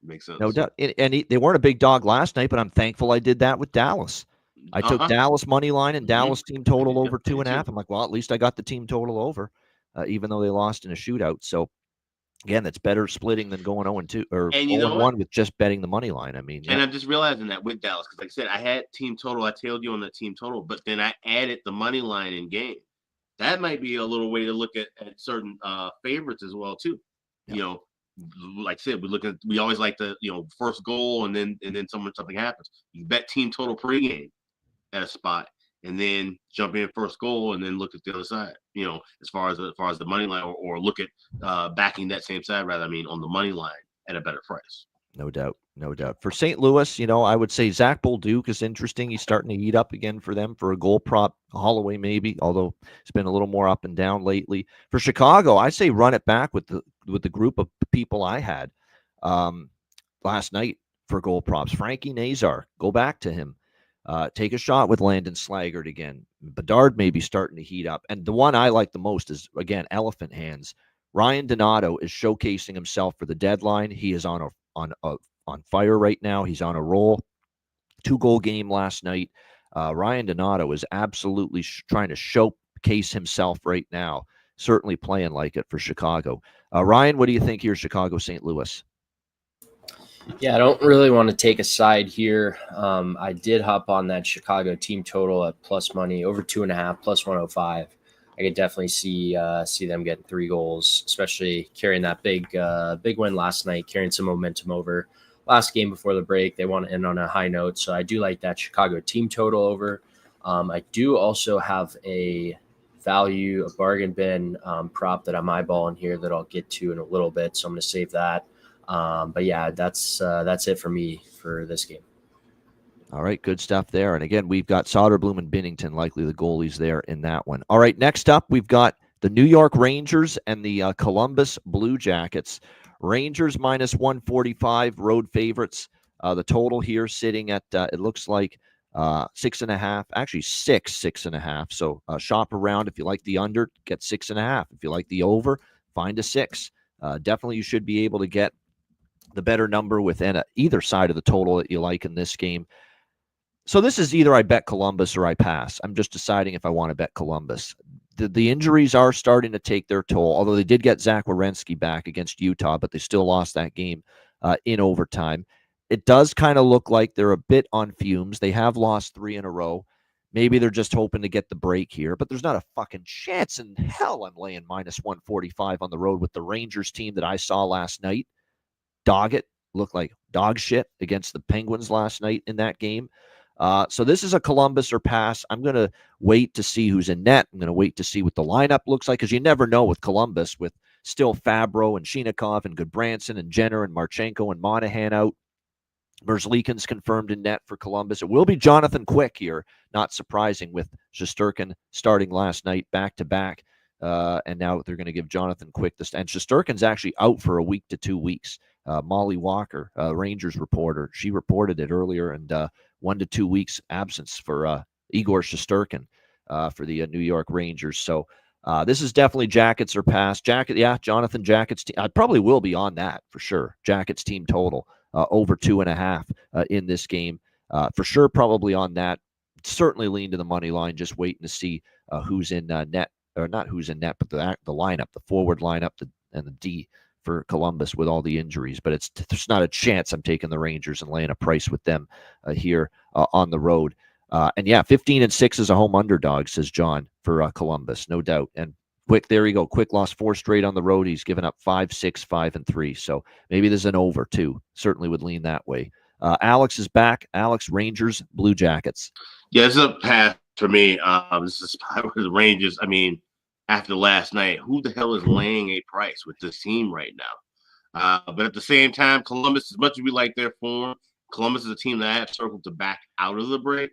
makes sense. No doubt. And they weren't a big dog last night, but I'm thankful I did that with Dallas. I took Dallas money line and Dallas team total over 2.5. I'm like, well, at least I got the team total over, even though they lost in a shootout. So again, that's better splitting than going 0-2 or 0-1 with just betting the money line. I mean, and I'm just realizing that with Dallas, because like I said, I had team total. I tailed you on that team total, but then I added the money line in game. That might be a little way to look at certain favorites as well too. Yeah. You know, like I said, we always like the first goal and then something happens. You bet team total pregame at a spot and then jump in first goal and then look at the other side. As far as the money line or look at backing that same side rather. I mean, on the money line at a better price. No doubt. For St. Louis, I would say Zach Bolduc is interesting. He's starting to heat up again for them for a goal prop. Holloway maybe, although it's been a little more up and down lately. For Chicago, I say run it back with the group of people I had last night for goal props. Frankie Nazar, go back to him. Take a shot with Landon Slaggert again. Bedard may be starting to heat up. And the one I like the most is, again, elephant hands. Ryan Donato is showcasing himself for the deadline. He is on fire right now. He's on a roll. 2-goal game last night. Ryan Donato is absolutely trying to showcase himself right now. Certainly playing like it for Chicago. Ryan, what do you think here, Chicago, St. Louis? Yeah, I don't really want to take a side here. I did hop on that Chicago team total at plus money, over 2.5, plus 105. I could definitely see them getting 3 goals, especially carrying that big win last night, carrying some momentum over. Last game before the break, they want to end on a high note, so I do like that Chicago team total over. I do also have a bargain bin prop that I'm eyeballing here that I'll get to in a little bit, so I'm going to save that. But yeah, that's it for me for this game. All right, good stuff there. And again, we've got Soderblom and Binnington, likely the goalies there in that one. All right, next up, we've got the New York Rangers and the Columbus Blue Jackets. Rangers minus 145, road favorites. The total here sitting at, it looks like 6.5, actually 6.5. So shop around. If you like the under, get 6.5. If you like the over, find a 6. Definitely you should be able to get the better number within either side of the total that you like in this game. So this is either I bet Columbus or I pass. I'm just deciding if I want to bet Columbus. The injuries are starting to take their toll, although they did get Zach Werenski back against Utah, but they still lost that game in overtime. It does kind of look like they're a bit on fumes. They have lost 3 in a row. Maybe they're just hoping to get the break here, but there's not a fucking chance in hell I'm laying minus 145 on the road with the Rangers team that I saw last night. Dog it. Looked like dog shit against the Penguins last night in that game. So this is a Columbus or pass. I'm going to wait to see who's in net. I'm going to wait to see what the lineup looks like, because you never know with Columbus, with still Fabro and Shinikov and Goodbranson and Jenner and Marchenko and Monahan out. Merzlikin's confirmed in net for Columbus. It will be Jonathan Quick here, not surprising, with Shesterkin starting last night back-to-back. And now they're going to give Jonathan Quick this. And Shesterkin's actually out for a week to 2 weeks. Molly Walker, Rangers reporter, she reported it earlier, and 1 to 2 weeks absence for Igor Shesterkin for the New York Rangers. So this is definitely Jackets or pass. Jonathan Jackets. I probably will be on that for sure. Jackets team total over 2.5 in this game for sure. Probably on that. Certainly lean to the money line. Just waiting to see who's in net, or not who's in net, but the lineup, the forward lineup, and the D for Columbus with all the injuries. But there's not a chance I'm taking the Rangers and laying a price with them here on the road. And yeah, 15-6 is a home underdog, says John, for Columbus, no doubt. And Quick, there you go. Quick lost 4 straight on the road. He's given up 5, 6, 5, and 3. So maybe there's an over too. Certainly would lean that way. Alex is back. Alex, Rangers, Blue Jackets. Yeah, this is a path for me. This is the Rangers. I mean, after last night, who the hell is laying a price with this team right now? But at the same time, Columbus, as much as we like their form, Columbus is a team that I have circled to back out of the break.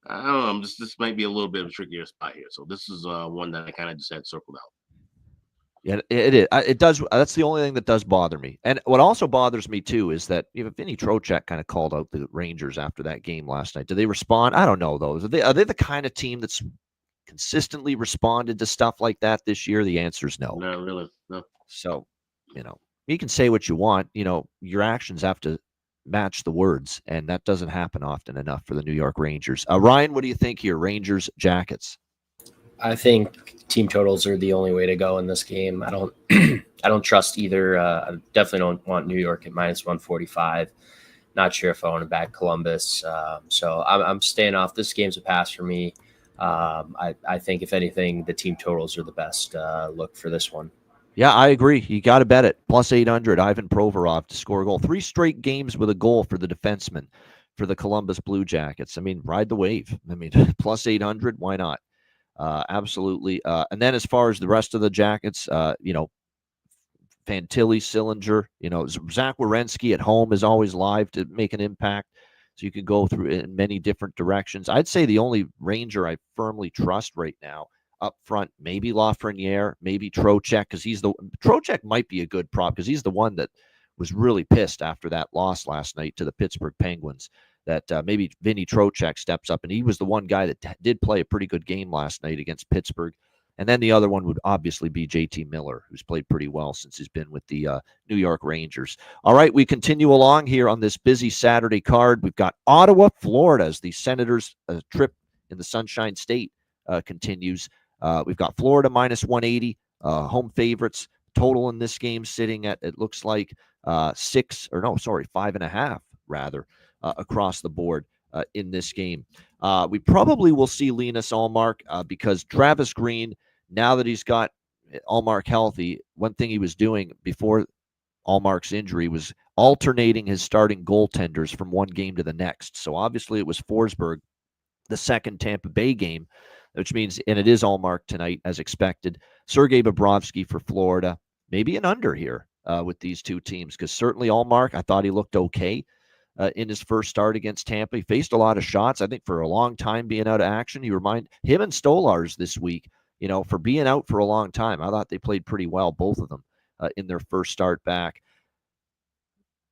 I don't know. This might be a little bit of a trickier spot here. So this is one that I kind of just had circled out. Yeah, it is. It does. That's the only thing that does bother me. And what also bothers me too is that Vinny Trocheck kind of called out the Rangers after that game last night. Did they respond? I don't know though. Are they the kind of team that's consistently responded to stuff like that this year? The answer is no. No, really, no. So, you can say what you want. Your actions have to match the words, and that doesn't happen often enough for the New York Rangers. Ryan, what do you think here? Rangers, Jackets. I think team totals are the only way to go in this game. I don't I don't trust either. I definitely don't want New York at -145. Not sure if I want to back Columbus. So I'm staying off. This game's a pass for me. I think if anything, the team totals are the best look for this one. Yeah, I agree. You got to bet it. +800, Ivan Provorov to score a goal. 3 straight games with a goal for the defenseman for the Columbus Blue Jackets. I mean, ride the wave. I mean, +800, why not? Absolutely. And then as far as the rest of the Jackets, Fantilli, Sillinger, Zach Werenski at home is always live to make an impact. So you can go through in many different directions. I'd say the only Ranger I firmly trust right now up front, maybe Lafreniere, maybe Trocheck, because Trocheck might be a good prop because he's the one that was really pissed after that loss last night to the Pittsburgh Penguins. That maybe Vinny Trocheck steps up, and he was the one guy that did play a pretty good game last night against Pittsburgh. And then the other one would obviously be JT Miller, who's played pretty well since he's been with the New York Rangers. All right, we continue along here on this busy Saturday card. We've got Ottawa, Florida, as the Senators' trip in the Sunshine State continues. We've got Florida -180, home favorites. Total in this game sitting at, it looks like 5.5 rather, across the board in this game. We probably will see Linus Ullmark because Travis Green, now that he's got Ullmark healthy, one thing he was doing before Ullmark's injury was alternating his starting goaltenders from one game to the next. So obviously it was Forsberg, the second Tampa Bay game, which means, and it is Ullmark tonight as expected. Sergei Bobrovsky for Florida, maybe an under here with these two teams, because certainly Ullmark, I thought he looked okay in his first start against Tampa. He faced a lot of shots, I think, for a long time being out of action. You remind him and Stolars this week, for being out for a long time. I thought they played pretty well, both of them, in their first start back.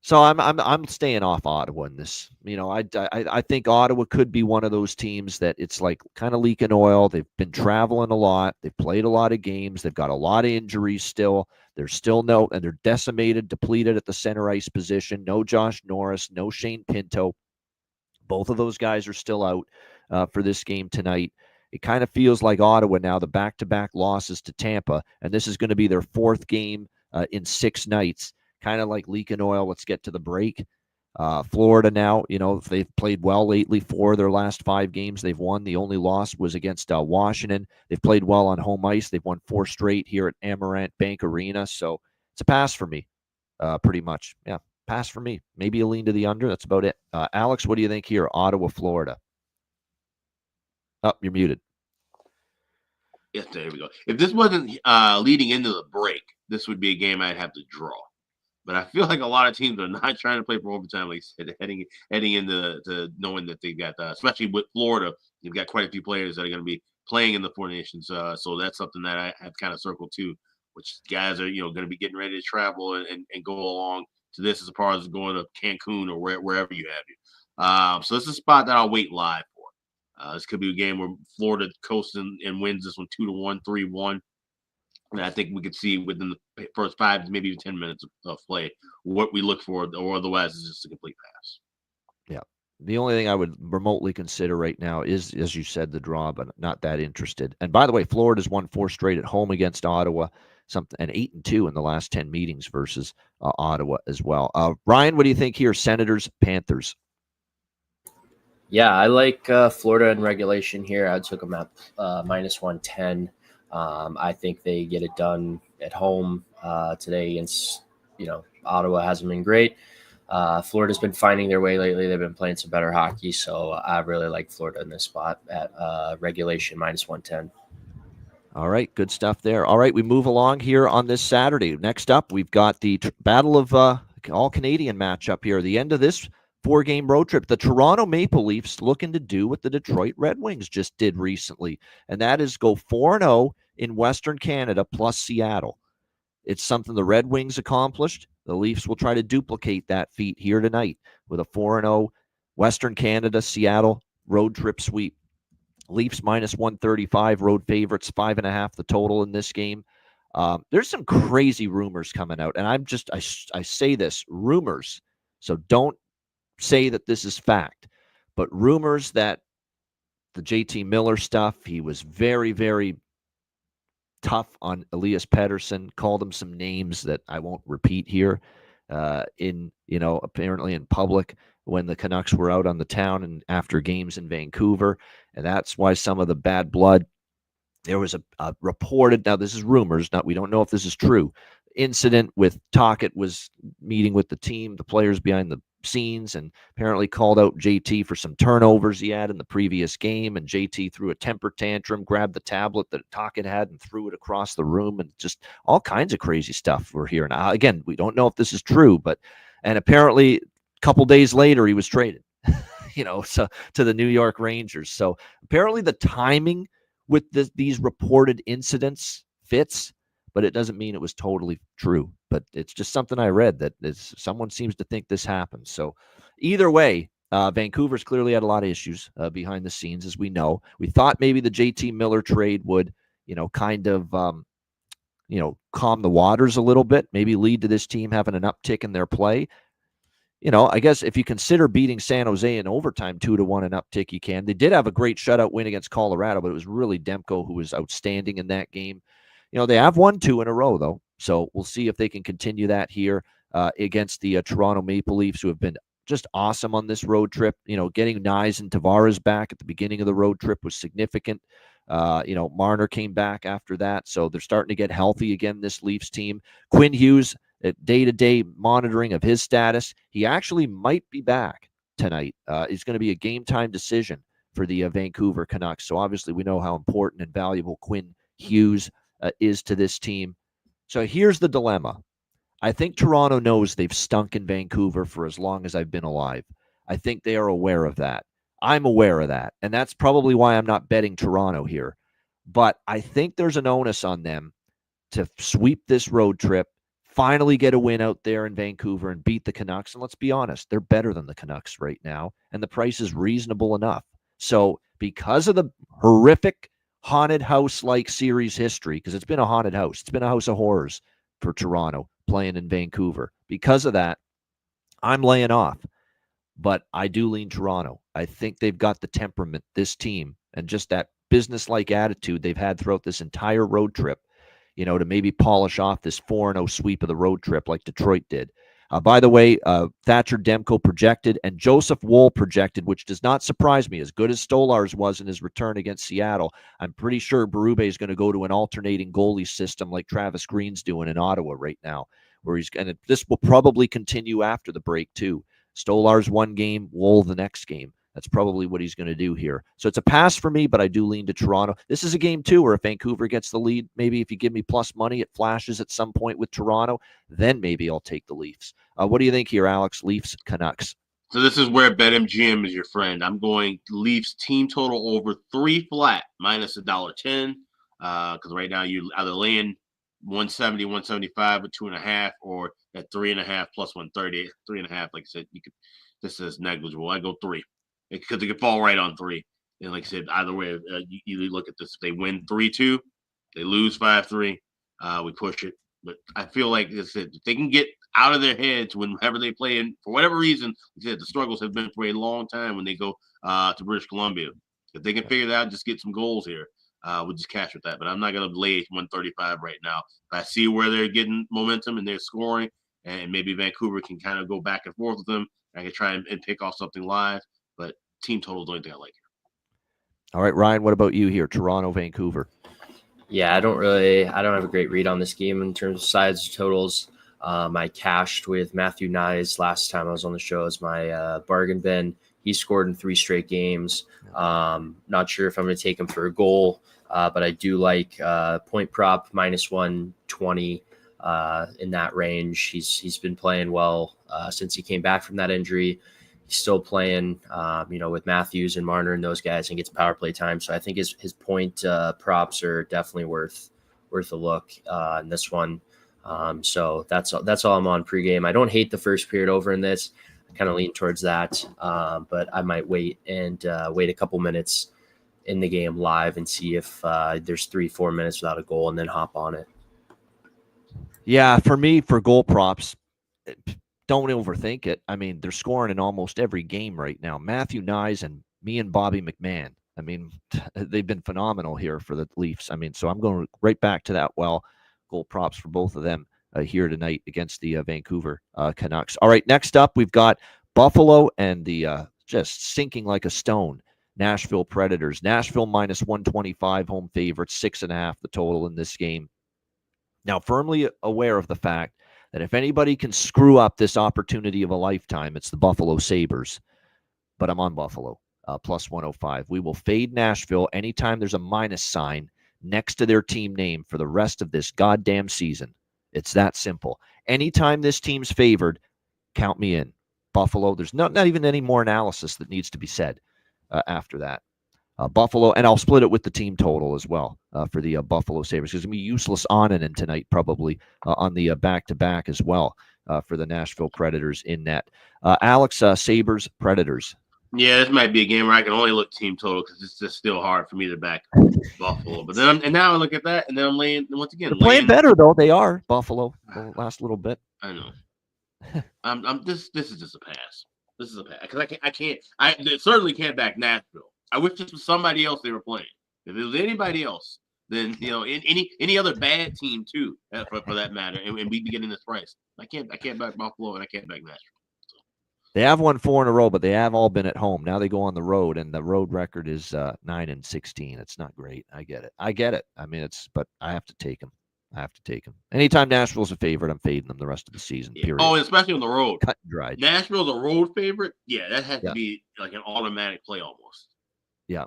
So I'm staying off Ottawa in this. I think Ottawa could be one of those teams that it's like kind of leaking oil. They've been traveling a lot. They've played a lot of games. They've got a lot of injuries still. There's still and they're decimated, depleted at the center ice position. No Josh Norris, no Shane Pinto. Both of those guys are still out for this game tonight. It kind of feels like Ottawa now, the back-to-back losses to Tampa, and this is going to be their 4th game in 6 nights. Kind of like leaking oil. Let's get to the break. Florida now, they've played well lately. 4 of their last 5 games they've won. The only loss was against Washington. They've played well on home ice. They've won 4 straight here at Amarant Bank Arena. So it's a pass for me, pretty much. Yeah, pass for me. Maybe a lean to the under. That's about it. Alex, what do you think here? Ottawa, Florida. Oh, you're muted. Yes, there we go. If this wasn't leading into the break, this would be a game I'd have to draw. But I feel like a lot of teams are not trying to play for overtime, like you said, heading into knowing that they've got, especially with Florida, you've got quite a few players that are going to be playing in the Four Nations. So that's something that I have kind of circled too, which guys are going to be getting ready to travel and go along to this as far as going to Cancun or wherever you have you. So this is a spot that I'll wait live for. This could be a game where Florida coasts and wins this one 2-1, 3-1. And I think we could see within the first 5, maybe even 10 minutes of play what we look for, or otherwise it's just a complete pass. Yeah. The only thing I would remotely consider right now is, as you said, the draw, but not that interested. And by the way, Florida's won 4 straight at home against Ottawa, and 8-2 in the last 10 meetings versus Ottawa as well. Ryan, what do you think here? Senators, Panthers. Yeah, I like Florida in regulation here. I took them at -110. I think they get it done at home today against, Ottawa hasn't been great. Florida's been finding their way lately. They've been playing some better hockey. So I really like Florida in this spot at regulation -110. All right, good stuff there. All right, we move along here on this Saturday. Next up, we've got the Battle of All-Canadian matchup here. The end of this 4-game road trip. The Toronto Maple Leafs looking to do what the Detroit Red Wings just did recently, and that is go 4-0 in Western Canada plus Seattle. It's something the Red Wings accomplished. The Leafs will try to duplicate that feat here tonight with a 4-0 Western Canada Seattle road trip sweep. Leafs -135, road favorites, 5.5 the total in this game. There's some crazy rumors coming out, and I say this, rumors. So don't say that this is fact, but rumors that the JT Miller stuff, he was very, very tough on Elias Pettersson, called him some names that I won't repeat here apparently in public when the Canucks were out on the town and after games in Vancouver. And that's why some of the bad blood. There was a reported, now this is rumors, we don't know if this is true, incident with Tocchet was meeting with the team, the players behind the scenes, and apparently called out JT for some turnovers he had in the previous game, and JT threw a temper tantrum, grabbed the tablet that Tocchet had and threw it across the room, and just all kinds of crazy stuff we're hearing. Now, again, we don't know if this is true, and apparently a couple days later he was traded, so to the New York Rangers. So apparently the timing with these reported incidents fits, but it doesn't mean it was totally true. But it's just something I read that someone seems to think this happened. So either way, Vancouver's clearly had a lot of issues behind the scenes, as we know. We thought maybe the JT Miller trade would, kind of, calm the waters a little bit, maybe lead to this team having an uptick in their play. I guess if you consider beating San Jose in overtime 2-1 an uptick, you can. They did have a great shutout win against Colorado, but it was really Demko who was outstanding in that game. They have won 2 in a row, though. So we'll see if they can continue that here against the Toronto Maple Leafs, who have been just awesome on this road trip. Getting Nyes and Tavares back at the beginning of the road trip was significant. Marner came back after that. So they're starting to get healthy again, this Leafs team. Quinn Hughes, day-to-day monitoring of his status. He actually might be back tonight. It's going to be a game-time decision for the Vancouver Canucks. So obviously we know how important and valuable Quinn Hughes is to this team. So here's the dilemma. I think Toronto knows they've stunk in Vancouver for as long as I've been alive. I think they are aware of that. I'm aware of that. And that's probably why I'm not betting Toronto here. But I think there's an onus on them to sweep this road trip, finally get a win out there in Vancouver and beat the Canucks. And let's be honest, they're better than the Canucks right now. And the price is reasonable enough. So because of the horrific haunted house-like series history, because it's been a haunted house, it's been a house of horrors for Toronto playing in Vancouver. Because of that, I'm laying off. But I do lean Toronto. I think they've got the temperament, this team, and just that business-like attitude they've had throughout this entire road trip, to maybe polish off this 4-0 sweep of the road trip like Detroit did. By the way, Thatcher Demko projected and Joseph Woll projected, which does not surprise me. As good as Stolarz was in his return against Seattle, I'm pretty sure Berube is going to go to an alternating goalie system like Travis Green's doing in Ottawa right now, and this will probably continue after the break too. Stolarz one game, Woll the next game. That's probably what he's going to do here. So it's a pass for me, but I do lean to Toronto. This is a game, too, where if Vancouver gets the lead, maybe if you give me plus money, it flashes at some point with Toronto, then maybe I'll take the Leafs. What do you think here, Alex? Leafs, Canucks. So this is where BetMGM is your friend. I'm going Leafs team total over 3 flat minus $1.10. Because right now you either laying 170, 175 with 2.5, or at 3.5 plus 130. 3.5, like I said, this is negligible. I go 3. Because it could fall right on 3. And like I said, either way, you look at this. If they win 3-2, they lose 5-3, we push it. But I feel like if they can get out of their heads whenever they play, and for whatever reason, like I said, the struggles have been for a long time when they go to British Columbia. If they can figure that out, just get some goals here, we'll just cash with that. But I'm not going to lay 135 right now. If I see where they're getting momentum and they're scoring, and maybe Vancouver can kind of go back and forth with them, I can try and pick off something live. But team total is the only thing I like here. All right, Ryan, what about you here? Toronto, Vancouver. Yeah, I don't have a great read on this game in terms of sides or totals. I cashed with Matthew Nyes last time I was on the show as my bargain bin. He scored in 3 straight games. Not sure if I'm going to take him for a goal, but I do like point prop minus 120 in that range. He's been playing well since he came back from that injury. He's still playing, with Matthews and Marner and those guys, and gets power play time. So I think his point props are definitely worth a look in this one. So that's all I'm on pregame. I don't hate the first period over in this. I kind of lean towards that, but I might wait a couple minutes in the game live and see if there's 3-4 minutes without a goal, and then hop on it. Yeah, for me, for goal props, don't overthink it. I mean, they're scoring in almost every game right now. Matthew Nyes and me and Bobby McMahon. I mean, they've been phenomenal here for the Leafs. I mean, so I'm going right back to that. Well, goal props for both of them here tonight against the Vancouver Canucks. All right, next up, we've got Buffalo and the just sinking like a stone Nashville Predators. Nashville minus 125 home favorites, 6.5 the total in this game. Now, firmly aware of the fact that if anybody can screw up this opportunity of a lifetime, it's the Buffalo Sabres. But I'm on Buffalo, plus 105. We will fade Nashville anytime there's a minus sign next to their team name for the rest of this goddamn season. It's that simple. Anytime this team's favored, count me in. Buffalo, there's not even any more analysis that needs to be said after that. Buffalo, and I'll split it with the team total as well for the Buffalo Sabres. Because it's going to be useless Onanen tonight probably on the back-to-back as well for the Nashville Predators in net. Alex, Sabres, Predators. Yeah, this might be a game where I can only look team total because it's just still hard for me to back Buffalo. But then now I look at that, and then I'm laying once again. They're playing better though. They are Buffalo the last little bit. I know. This is just a pass. This is a pass because I certainly can't back Nashville. I wish this was somebody else they were playing. If it was anybody else, then any other bad team too, for that matter, and we'd be getting this price. I can't back Buffalo and I can't back Nashville. So. They have won 4 in a row, but they have all been at home. Now they go on the road, and the road record is 9-16. It's not great. I get it. I mean, but I have to take them. Anytime Nashville's a favorite, I'm fading them the rest of the season. Period. Oh, and especially on the road. Cut and dried. Nashville's a road favorite. Yeah, that has to be like an automatic play almost. Yeah.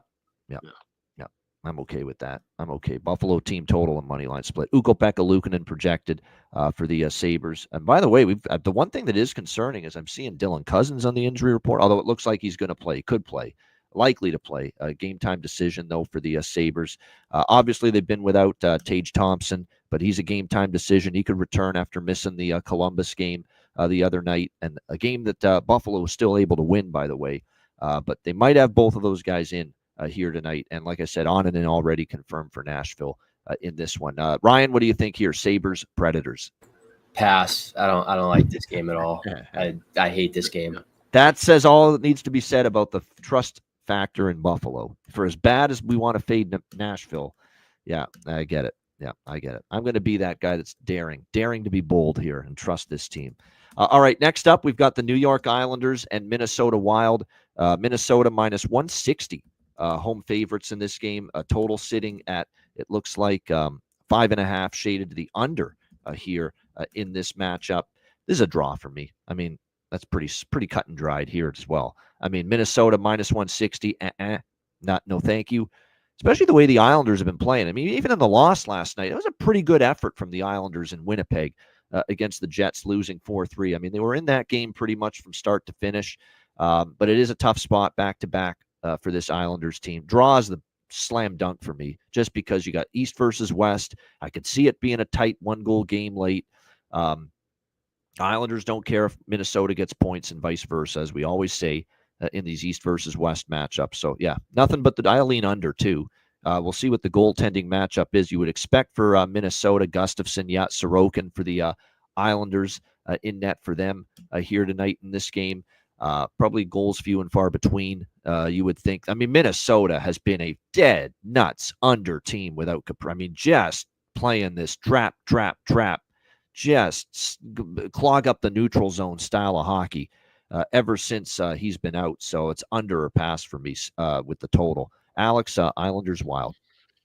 I'm okay with that. I'm okay. Buffalo team total and money line split. Ukko-Pekka Luukkonen projected for the Sabres. And by the way, the one thing that is concerning is I'm seeing Dylan Cousins on the injury report, although it looks like he's going to play, likely to play. Game time decision, though, for the Sabres. Obviously, they've been without Tage Thompson, but he's a game time decision. He could return after missing the Columbus game the other night, and a game that Buffalo was still able to win, by the way. But they might have both of those guys in here tonight. And like I said, Onanen already confirmed for Nashville in this one. Ryan, what do you think here? Sabres, Predators. Pass. I don't like this game at all. I hate this game. That says all that needs to be said about the trust factor in Buffalo. For as bad as we want to fade Nashville, yeah, I get it. Yeah, I get it. I'm going to be that guy that's daring to be bold here and trust this team. All right, next up, we've got the New York Islanders and Minnesota Wild. Minnesota minus 160 home favorites in this game. Total sitting at, it looks like 5.5 shaded to the under here in this matchup. This is a draw for me. I mean, that's pretty cut and dried here as well. I mean, Minnesota minus 160. No, thank you. Especially the way the Islanders have been playing. I mean, even in the loss last night, it was a pretty good effort from the Islanders in Winnipeg against the Jets, losing 4-3. I mean, they were in that game pretty much from start to finish. But it is a tough spot back-to-back for this Islanders team. Draw is the slam dunk for me, just because you got East versus West. I could see it being a tight 1-goal game late. Islanders don't care if Minnesota gets points and vice versa, as we always say in these East versus West matchups. So, yeah, nothing but I'll lean under, too. We'll see what the goaltending matchup is. You would expect for Minnesota, Gustafsson, Sorokin for the Islanders in net for them here tonight in this game. Probably goals few and far between, you would think. I mean, Minnesota has been a dead nuts under team without Capri. I mean, just playing this trap, just clog up the neutral zone style of hockey ever since he's been out. So it's under or pass for me with the total. Alex, Islanders Wild.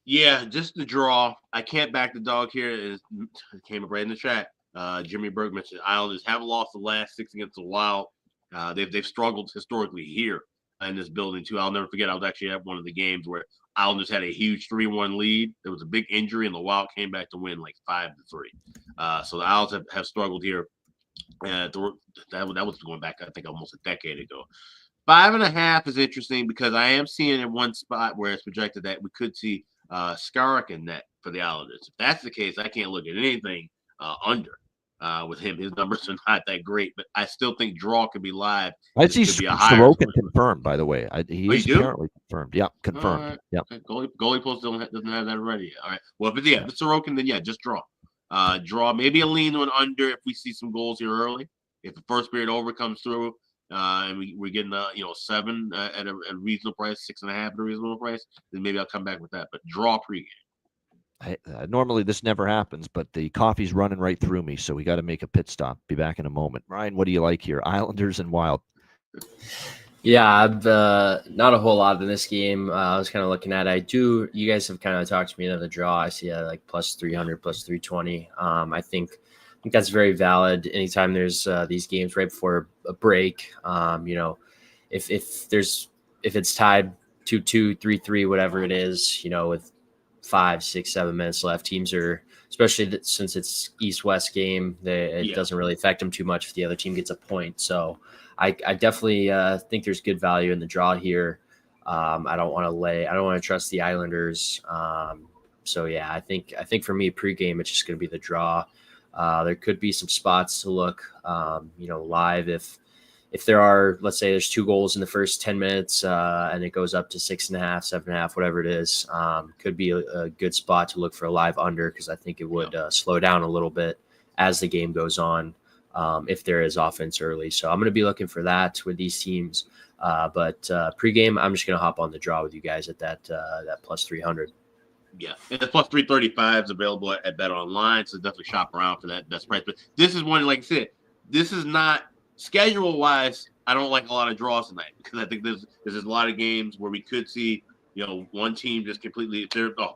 Yeah, just the draw. I can't back the dog here. It came up right in the chat. Jimmy Berg mentioned Islanders have lost the last 6 against the Wild. They've struggled historically here in this building too. I'll never forget. I was actually at one of the games where Islanders had a huge 3-1 lead. There was a big injury, and the Wild came back to win like 5-3. So the Isles have struggled here. That was going back, I think, almost a decade ago. 5.5 is interesting because I am seeing in one spot where it's projected that we could see Skarek in net for the Islanders. If that's the case, I can't look at anything under. With him, his numbers are not that great, but I still think draw could be live. I see Sorokin confirmed, by the way. He is apparently confirmed. Yeah, confirmed. Right. Yeah. Goalie post doesn't have that already yet. All right. Well, if it's Sorokin, then yeah, just draw. Draw, maybe a lean on under if we see some goals here early. if the first period over comes through, and we're getting 7 at a reasonable price, 6.5 at a reasonable price, then maybe I'll come back with that. But draw pregame. Normally this never happens, but the coffee's running right through me, so we got to make a pit stop. Be back in a moment. Ryan, what do you like here? Islanders and Wild. Yeah, I've not a whole lot in this game. I was kind of looking at it. You guys have kind of talked to me about the draw. I see like plus 300, plus 320. I think that's very valid. Anytime there's these games right before a break, if it's tied 2-2, 3-3, whatever it is, with 5, 6, 7 minutes left, teams are, especially since it's East-West game, it doesn't really affect them too much if the other team gets a point. So I definitely think there's good value in the draw here. I don't want to trust the Islanders. So yeah, I think for me pregame, it's just going to be the draw. There could be some spots to look, live if there are, let's say there's 2 goals in the first 10 minutes and it goes up to 6.5, 7.5, whatever it is, could be a good spot to look for a live under, because I think it would slow down a little bit as the game goes on. If there is offense early. So I'm going to be looking for that with these teams. But pregame, I'm just going to hop on the draw with you guys at that plus 300. Yeah, and the plus 335 is available at Bet Online, so definitely shop around for that best price. But this is one, like I said, this is not schedule-wise. I don't like a lot of draws tonight, because I think there's a lot of games where we could see, one team just completely,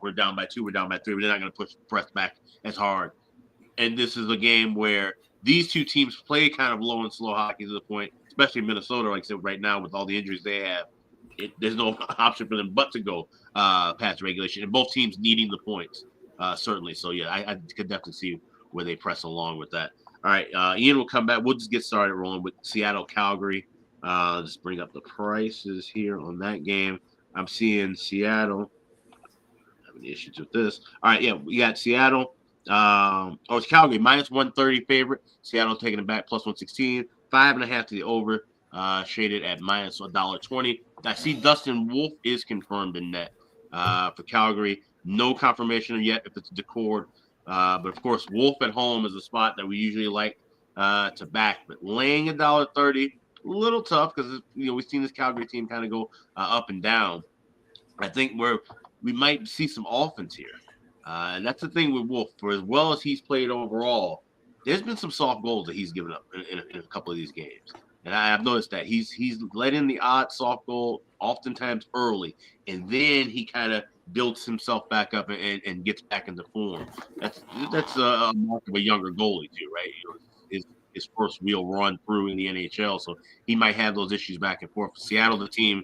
we're down by 2, we're down by 3, but they're not going to press back as hard. And this is a game where these two teams play kind of low and slow hockey to the point, especially Minnesota, like I said, right now with all the injuries they have, there's no option for them but to go past regulation. And both teams needing the points, certainly. So, yeah, I could definitely see where they press along with that. All right, Ian will come back. We'll just get started rolling with Seattle-Calgary. Just bring up the prices here on that game. I'm seeing Seattle. Having issues with this. All right, yeah, we got Seattle. It's Calgary minus 130 favorite. Seattle taking it back plus 116, 5.5 to the over, shaded at minus $1.20. I see Dustin Wolf is confirmed in net for Calgary. No confirmation yet if it's Decord, but of course Wolf at home is a spot that we usually like to back. But laying $1.30, a little tough, because we've seen this Calgary team kind of go up and down. I think we might see some offense here. And that's the thing with Wolf. For as well as he's played overall, there's been some soft goals that he's given up in a couple of these games. And I've noticed that he's let in the odd soft goal oftentimes early, and then he kind of builds himself back up and gets back into form. That's a mark of a younger goalie too, right? His first real run through in the NHL, so he might have those issues back and forth. For Seattle, the team,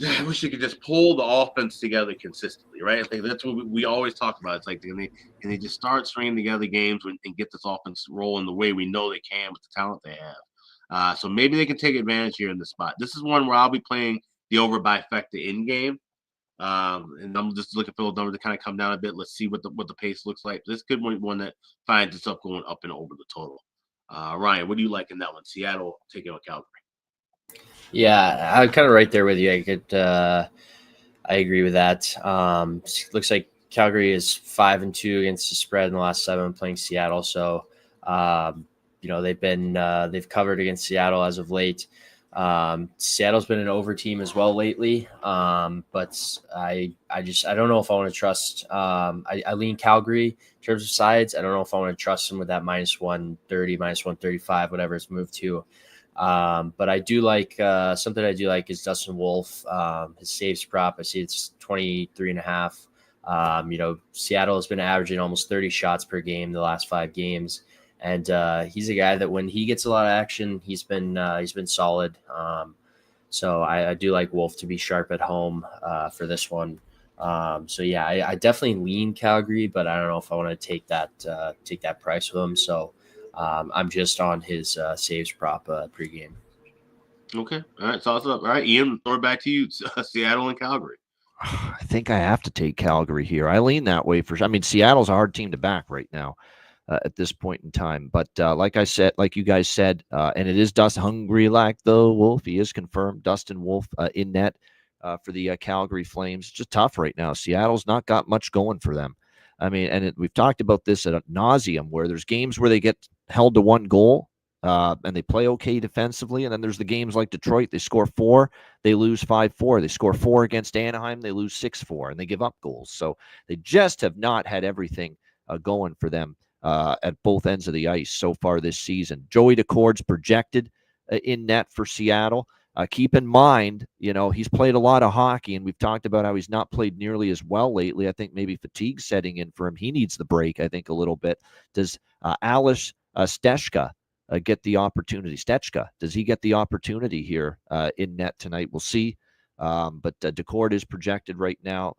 I wish they could just pull the offense together consistently, right? I think that's what we always talk about. It's like, can they just start stringing together games and get this offense rolling the way we know they can with the talent they have. So maybe they can take advantage here in this spot. This is one where I'll be playing the over by Fecta in game, and I'm just looking for those numbers to kind of come down a bit. Let's see what the pace looks like. This could be one that finds itself going up and over the total. Ryan, what do you like in that one? Seattle taking on Calgary. Yeah, I'm kind of right there with you. I agree with that. Looks like Calgary is 5-2 against the spread in the last 7 playing Seattle. So, they've covered against Seattle as of late. Seattle's been an over team as well lately. But I don't know if I want to trust. I lean Calgary in terms of sides. I don't know if I want to trust them with that minus 130, minus 135, whatever it's moved to. But I do like something I do like is Dustin Wolf. His saves prop, I see it's 23.5. Seattle has been averaging almost 30 shots per game the last 5 games. And he's a guy that when he gets a lot of action, he's been solid. So I do like Wolf to be sharp at home for this one. So yeah, I definitely lean Calgary, but I don't know if I want to take that price with him. So I'm just on his saves prop pregame. Okay. All right. Toss it up. All right, Ian, throw it back to you. Seattle and Calgary. I think I have to take Calgary here. I lean that way for sure. I mean, Seattle's a hard team to back right now at this point in time. But like you guys said, and it is Dustin hungry like the Wolf. He is confirmed. Dustin Wolf in net for the Calgary Flames. It's just tough right now. Seattle's not got much going for them. I mean, and we've talked about this ad nauseum, where there's games where they get held to 1 goal and they play okay defensively. And then there's the games like Detroit. They score 4, they lose 5-4. They score 4 against Anaheim, they lose 6-4, and they give up goals. So they just have not had everything going for them at both ends of the ice so far this season. Joey Decord's projected in net for Seattle. Keep in mind, he's played a lot of hockey, and we've talked about how he's not played nearly as well lately. I think maybe fatigue's setting in for him. He needs the break, I think, a little bit. Does Ales Stechka get the opportunity? Stechka, does he get the opportunity here in net tonight? We'll see. But Decord is projected right now.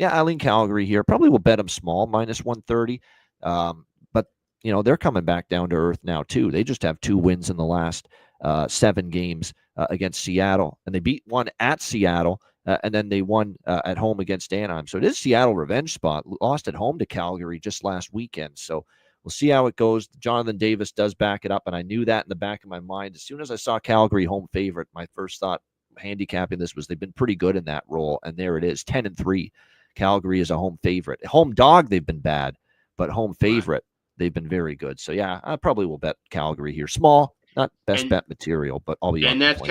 Eileen Calgary here. Probably will bet him small, -130. But, they're coming back down to earth now, too. They just have 2 wins in the last 7 games against Seattle, and they beat one at Seattle, and then they won at home against Anaheim. So it is Seattle revenge spot. Lost at home to Calgary just last weekend. So we'll see how it goes. Jonathan Davis does back it up, and I knew that in the back of my mind. As soon as I saw Calgary home favorite, my first thought handicapping this was they've been pretty good in that role, and there it is, 10-3. Calgary is a home favorite. Home dog, they've been bad, but home favorite, they've been very good. So yeah, I probably will bet Calgary here. Small, not best bet material, but I'll be. And that's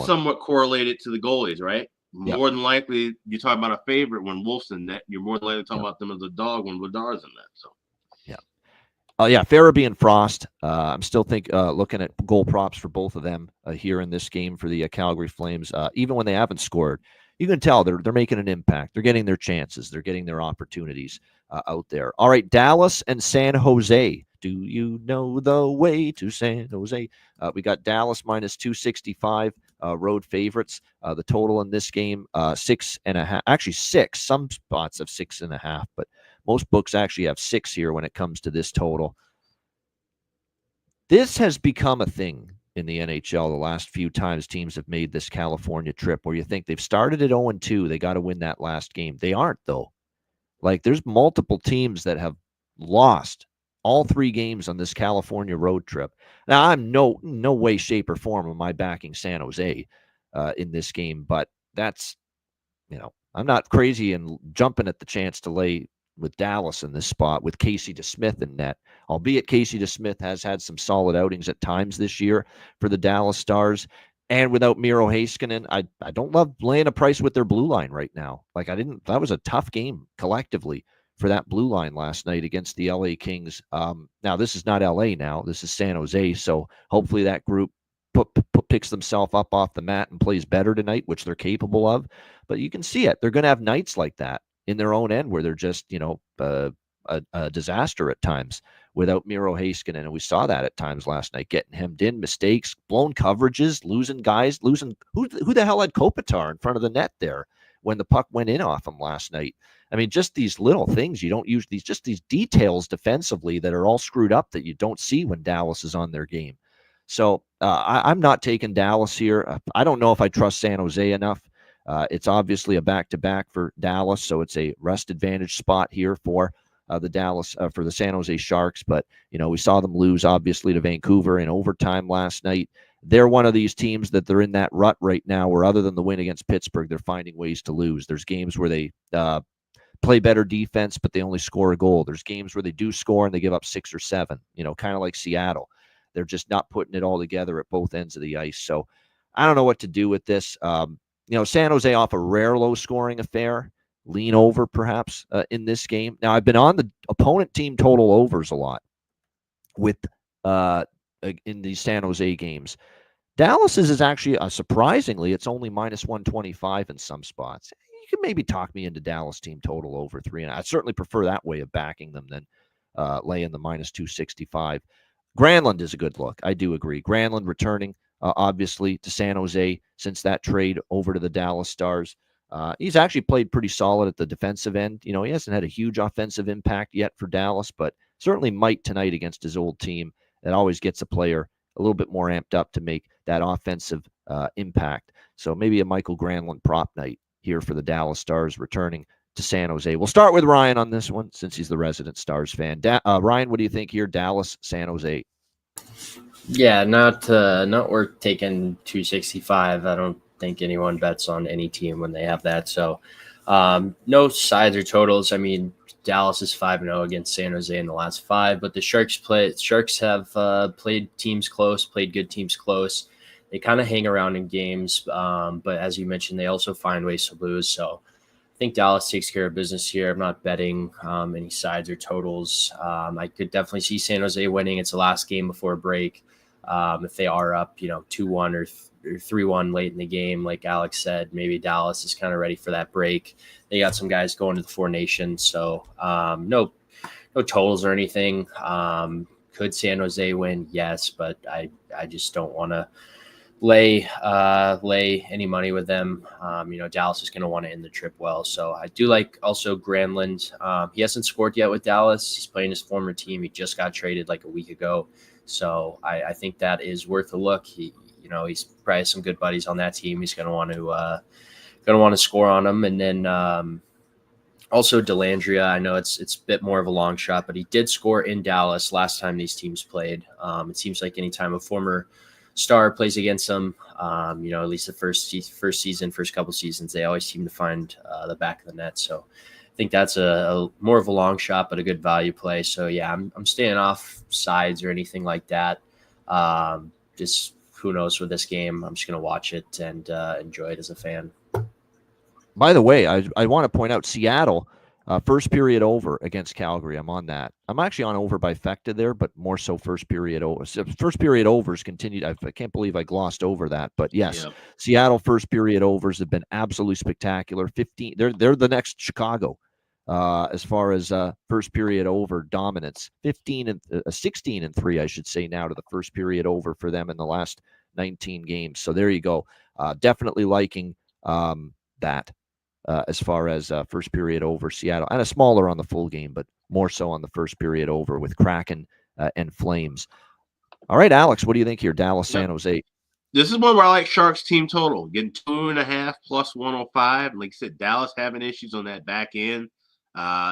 somewhat correlated to the goalies, right? Yep. More than likely, you talk about a favorite when Wolf's in net. You're more than likely talking about them as a dog when Vladar's in net. So. Farabee and Frost. I'm still looking at goal props for both of them here in this game for the Calgary Flames. Even when they haven't scored, you can tell they're making an impact. They're getting their chances. They're getting their opportunities out there. All right, Dallas and San Jose. Do you know the way to San Jose? We got Dallas -265 road favorites. The total in this game 6.5. Actually 6. Some spots have 6.5, but most books actually have 6 here when it comes to this total. This has become a thing in the NHL the last few times teams have made this California trip where you think they've started at 0-2. They got to win that last game. They aren't, though. Like, there's multiple teams that have lost all 3 games on this California road trip. Now, I'm no way, shape, or form am I backing San Jose in this game, but that's, I'm not crazy and jumping at the chance to lay with Dallas in this spot with Casey DeSmith in net, albeit Casey DeSmith has had some solid outings at times this year for the Dallas Stars. And without Miro Heiskanen, I don't love laying a price with their blue line right now. That was a tough game collectively for that blue line last night against the LA Kings. Now, this is not LA now. This is San Jose. So hopefully that group picks themselves up off the mat and plays better tonight, which they're capable of. But you can see it. They're going to have nights like that in their own end where they're just, a disaster at times without Miro Heiskanen. And we saw that at times last night, getting hemmed in, mistakes, blown coverages, losing guys, who the hell had Kopitar in front of the net there when the puck went in off him last night? I mean, just these little things you don't use, these details defensively that are all screwed up that you don't see when Dallas is on their game. So I'm not taking Dallas here. I don't know if I trust San Jose enough. It's obviously a back-to-back for Dallas, so it's a rest advantage spot here for the San Jose Sharks. But, we saw them lose, obviously, to Vancouver in overtime last night. They're one of these teams that they're in that rut right now where other than the win against Pittsburgh, they're finding ways to lose. There's games where they play better defense, but they only score a goal. There's games where they do score and they give up 6 or 7, kind of like Seattle. They're just not putting it all together at both ends of the ice. So I don't know what to do with this. San Jose off a rare low-scoring affair, lean over perhaps in this game. Now, I've been on the opponent team total overs a lot with in these San Jose games. Dallas's is actually, surprisingly, it's only -125 in some spots. You can maybe talk me into Dallas team total over 3, and I certainly prefer that way of backing them than laying the -265. Granlund is a good look. I do agree. Granlund returning, obviously, to San Jose since that trade over to the Dallas Stars. He's actually played pretty solid at the defensive end. He hasn't had a huge offensive impact yet for Dallas, but certainly might tonight against his old team. That always gets a player a little bit more amped up to make that offensive impact. So maybe a Michael Granlund prop night here for the Dallas Stars returning to San Jose. We'll start with Ryan on this one since he's the resident Stars fan. Ryan, what do you think here? Dallas, San Jose. Yeah, not worth taking 265. I don't think anyone bets on any team when they have that. So no sides or totals. I mean, Dallas is 5-0 against San Jose in the last 5, but the Sharks have played teams close, played good teams close. They kind of hang around in games, but as you mentioned, they also find ways to lose. So I think Dallas takes care of business here. I'm not betting any sides or totals. I could definitely see San Jose winning. It's the last game before break. If they are up, 2-1 or 3-1 late in the game, like Alex said, maybe Dallas is kind of ready for that break. They got some guys going to the Four Nations, so no totals or anything. Could San Jose win? Yes, but I just don't want to lay any money with them. Dallas is going to want to end the trip well. So I do like also Granlund. He hasn't scored yet with Dallas. He's playing his former team. He just got traded like a week ago. So I think that is worth a look. He's probably some good buddies on that team. He's going to want to score on them. And then also Dellandrea. I know it's a bit more of a long shot, but he did score in Dallas last time these teams played. It seems like anytime a former star plays against them, at least the first couple seasons, they always seem to find the back of the net. So I think that's a more of a long shot, but a good value play. So yeah, I'm staying off sides or anything like that. Just who knows with this game. I'm just going to watch it and enjoy it as a fan. By the way, I want to point out Seattle, first period over against Calgary. I'm on that. I'm actually on over by Fecta there, but more so first period over. First period overs continued. I can't believe I glossed over that, but yes, yeah. Seattle first period overs have been absolutely spectacular. 15. They're the next Chicago as far as first period over dominance. 16-3, I should say now to the first period over for them in the last 19 games. So there you go. Definitely liking that. As far as first period over Seattle, and a smaller on the full game, but more so on the first period over with Kraken and Flames. All right, Alex, what do you think here? Dallas, San Jose. This is one where I like Sharks team total, getting 2.5 plus 105. Like I said, Dallas having issues on that back end.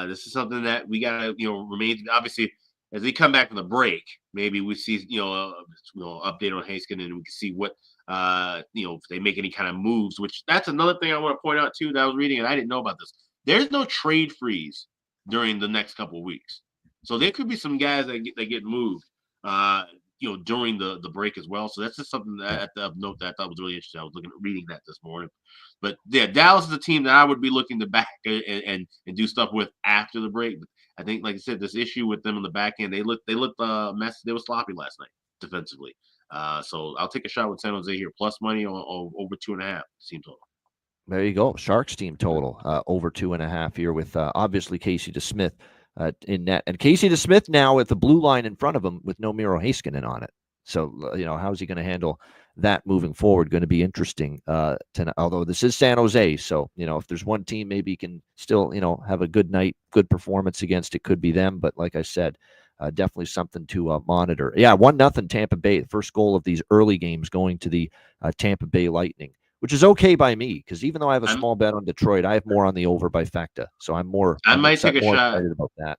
This is something that we got to, remain. Obviously, as they come back from the break, maybe we see, update on Haskin, and we can see what. If they make any kind of moves, which that's another thing I want to point out too that I was reading and I didn't know about this. There's no trade freeze during the next couple of weeks, so there could be some guys that get moved, during the break as well. So that's just something that of note that I thought was really interesting. I was reading that this morning, but yeah, Dallas is a team that I would be looking to back and do stuff with after the break. I think, like I said, this issue with them on the back end, they looked messy. They were sloppy last night defensively. So I'll take a shot with San Jose here, plus money on over 2.5 team total. There you go. Sharks team total over 2.5 here with obviously Casey DeSmith in net. And Casey DeSmith now with the blue line in front of him with no Miro Heiskanen on it. So, how's he going to handle that moving forward? Going to be interesting. Although this is San Jose. So, if there's one team maybe can still, have a good night, good performance against, it could be them. But like I said, definitely something to monitor. Yeah, 1-0 Tampa Bay. The first goal of these early games going to the Tampa Bay Lightning, which is okay by me because even though I have a small bet on Detroit, I have more on the over by Fecta. So I might take a shot about that.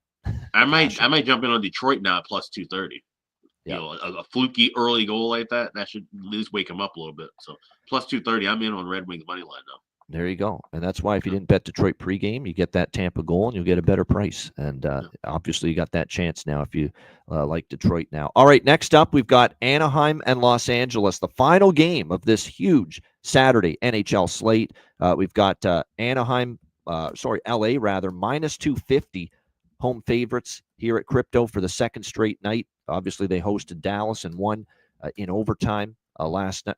I might jump in on Detroit now at plus 230. Yeah. A fluky early goal like that should at least wake him up a little bit. So plus 230, I'm in on Red Wings money line now. There you go. And that's why if you didn't bet Detroit pregame, you get that Tampa goal and you'll get a better price. And obviously you got that chance now if you like Detroit now. All right, next up, we've got Anaheim and Los Angeles, the final game of this huge Saturday NHL slate. We've got LA rather, minus 250 home favorites here at Crypto for the second straight night. Obviously they hosted Dallas and won in overtime. Last night,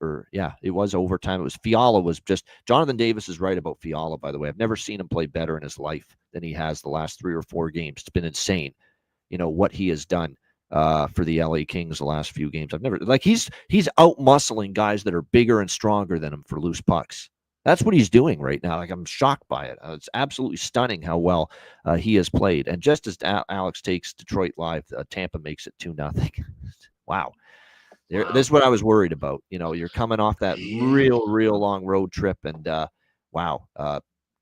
it was overtime. It was Fiala Jonathan Davis is right about Fiala, by the way. I've never seen him play better in his life than he has the last 3 or 4 games. It's been insane, what he has done for the LA Kings the last few games. He's out muscling guys that are bigger and stronger than him for loose pucks. That's what he's doing right now. I'm shocked by it. It's absolutely stunning how well he has played. And just as Alex takes Detroit live, Tampa makes it 2-0. Wow. This is what I was worried about. You're coming off that real long road trip and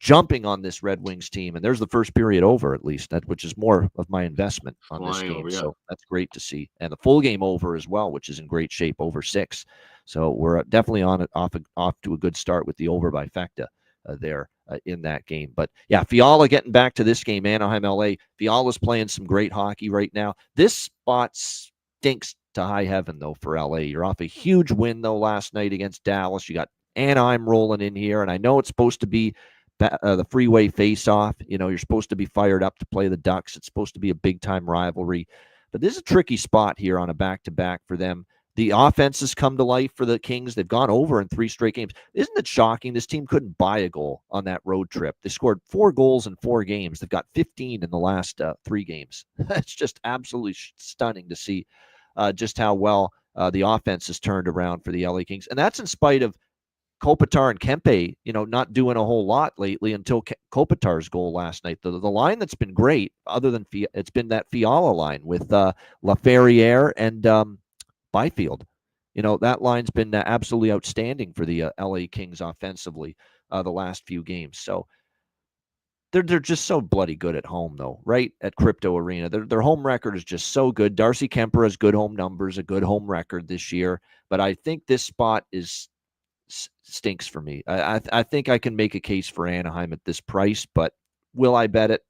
jumping on this Red Wings team. And there's the first period over, at least, which is more of my investment on this game. Over, yeah. So that's great to see. And the full game over as well, which is in great shape, over 6. So we're definitely off to a good start with the over by Fecta there. in that game. But yeah, Fiala getting back to this game, Anaheim, LA. Fiala's playing some great hockey right now. This spot stinks to high heaven, though, for LA. You're off a huge win, though, last night against Dallas. You got Anaheim rolling in here, and I know it's supposed to be the freeway face-off. You're supposed to be fired up to play the Ducks. It's supposed to be a big-time rivalry. But this is a tricky spot here on a back-to-back for them. The offense has come to life for the Kings. They've gone over in 3 straight games. Isn't it shocking? This team couldn't buy a goal on that road trip. They scored 4 goals in 4 games. They've got 15 in the last 3 games. It's just absolutely stunning to see just how well the offense has turned around for the LA Kings. And that's in spite of Kopitar and Kempe, not doing a whole lot lately until Kopitar's goal last night. The line that's been great, other than it's been that Fiala line with Laferriere and Byfield. That line's been absolutely outstanding for the LA Kings offensively the last few games. So they're just so bloody good at home, though, right? At Crypto Arena. Their home record is just so good. Darcy Kemper has good home numbers, a good home record this year. But I think this spot stinks for me. I think I can make a case for Anaheim at this price, but will I bet it?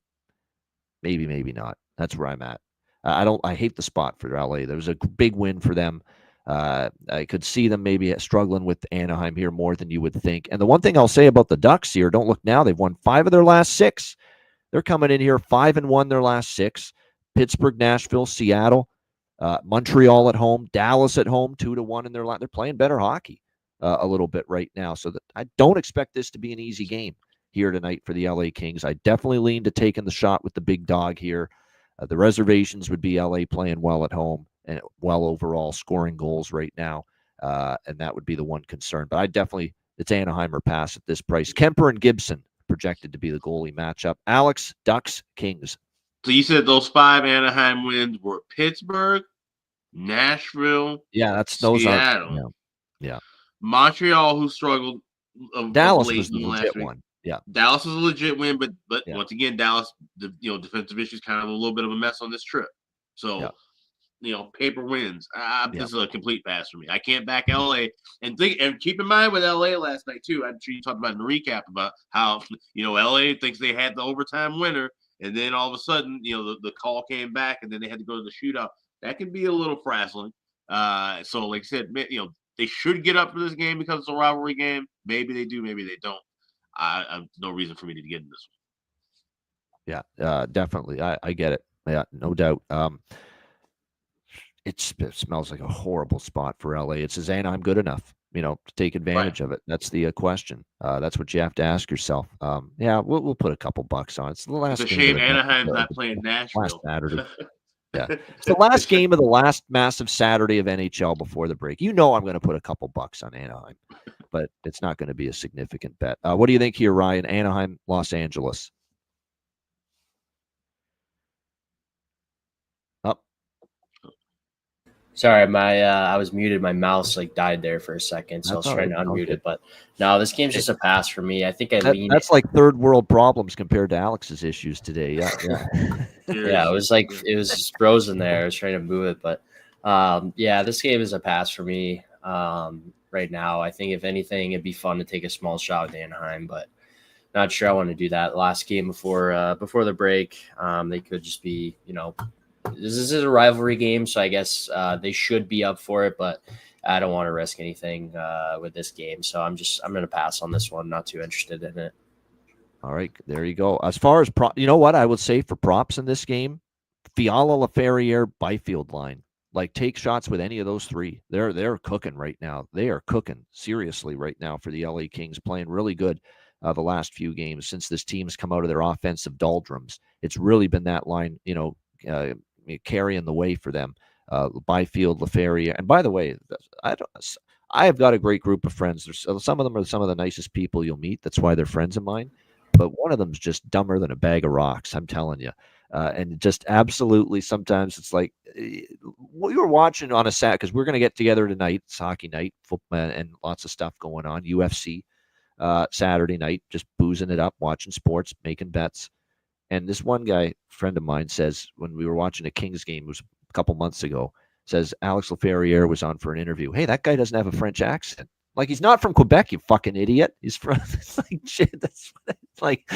Maybe, maybe not. That's where I'm at. I hate the spot for LA. There's a big win for them. I could see them maybe struggling with Anaheim here more than you would think. And the one thing I'll say about the Ducks here, don't look now, they've won 5 of their last 6. They're coming in here 5-1 their last 6. Pittsburgh, Nashville, Seattle, Montreal at home, Dallas at home, 2-1 in their last. They're playing better hockey a little bit right now. So I don't expect this to be an easy game here tonight for the LA Kings. I definitely lean to taking the shot with the big dog here. The reservations would be LA playing well at home and well overall, scoring goals right now. And that would be the one concern. But it's Anaheim or pass at this price. Kemper and Gibson projected to be the goalie matchup. Alex, Ducks, Kings. So you said those 5 Anaheim wins were Pittsburgh, Nashville, Seattle. Yeah. Montreal, who struggled. Dallas was the legit one. Yeah, Dallas was a legit win, but yeah. Once again, Dallas, defensive issues, kind of a little bit of a mess on this trip. So, paper wins. This is a complete pass for me. I can't back LA, and keep in mind with LA last night too. I'm sure you talked about in the recap about how LA thinks they had the overtime winner, and then all of a sudden, the call came back, and then they had to go to the shootout. That can be a little frazzling. So, like I said, they should get up for this game because it's a rivalry game. Maybe they do, maybe they don't. I've no reason for me to get in this one. Yeah, definitely. I get it. Yeah, no doubt. It smells like a horrible spot for LA. It says, Anaheim good enough, to take advantage of it? That's the question. That's what you have to ask yourself. We'll put a couple bucks on it. It's the last. It's a shame Anaheim's not playing Nashville last Saturday. Yeah, it's the last game of the last massive Saturday of NHL before the break. I'm going to put a couple bucks on Anaheim, but it's not going to be a significant bet. What do you think here, Ryan? Anaheim, Los Angeles. Up. Sorry, I was muted. My mouse died there for a second, so I was trying to unmute it. But no, this game's just a pass for me. I think that's like third world problems compared to Alex's issues today. Yeah. Yeah, it was just frozen there. I was trying to move it, but this game is a pass for me right now. I think if anything, it'd be fun to take a small shot with Anaheim, but not sure I want to do that. Last game before the break, they could just be, this is a rivalry game, so I guess they should be up for it, but I don't want to risk anything with this game, so I'm going to pass on this one. Not too interested in it. All right, there you go. As far as what I would say for props in this game, Fiala, Laferriere, Byfield line. Take shots with any of those 3. They're cooking right now. They are cooking seriously right now for the LA Kings, playing really good the last few games since this team's come out of their offensive doldrums. It's really been that line, carrying the way for them. Byfield, Laferriere, and by the way, I have got a great group of friends. Some of them are some of the nicest people you'll meet. That's why they're friends of mine. But one of them's just dumber than a bag of rocks, I'm telling you. And just absolutely, sometimes it's like we were watching on a Saturday, because we're going to get together tonight. It's hockey night, football, and lots of stuff going on. UFC Saturday night, just boozing it up, watching sports, making bets. And this one guy, friend of mine, says when we were watching a Kings game, it was a couple months ago, says Alex Laferriere was on for an interview. Hey, that guy doesn't have a French accent. He's not from Quebec, you fucking idiot. He's from, it's like, shit, like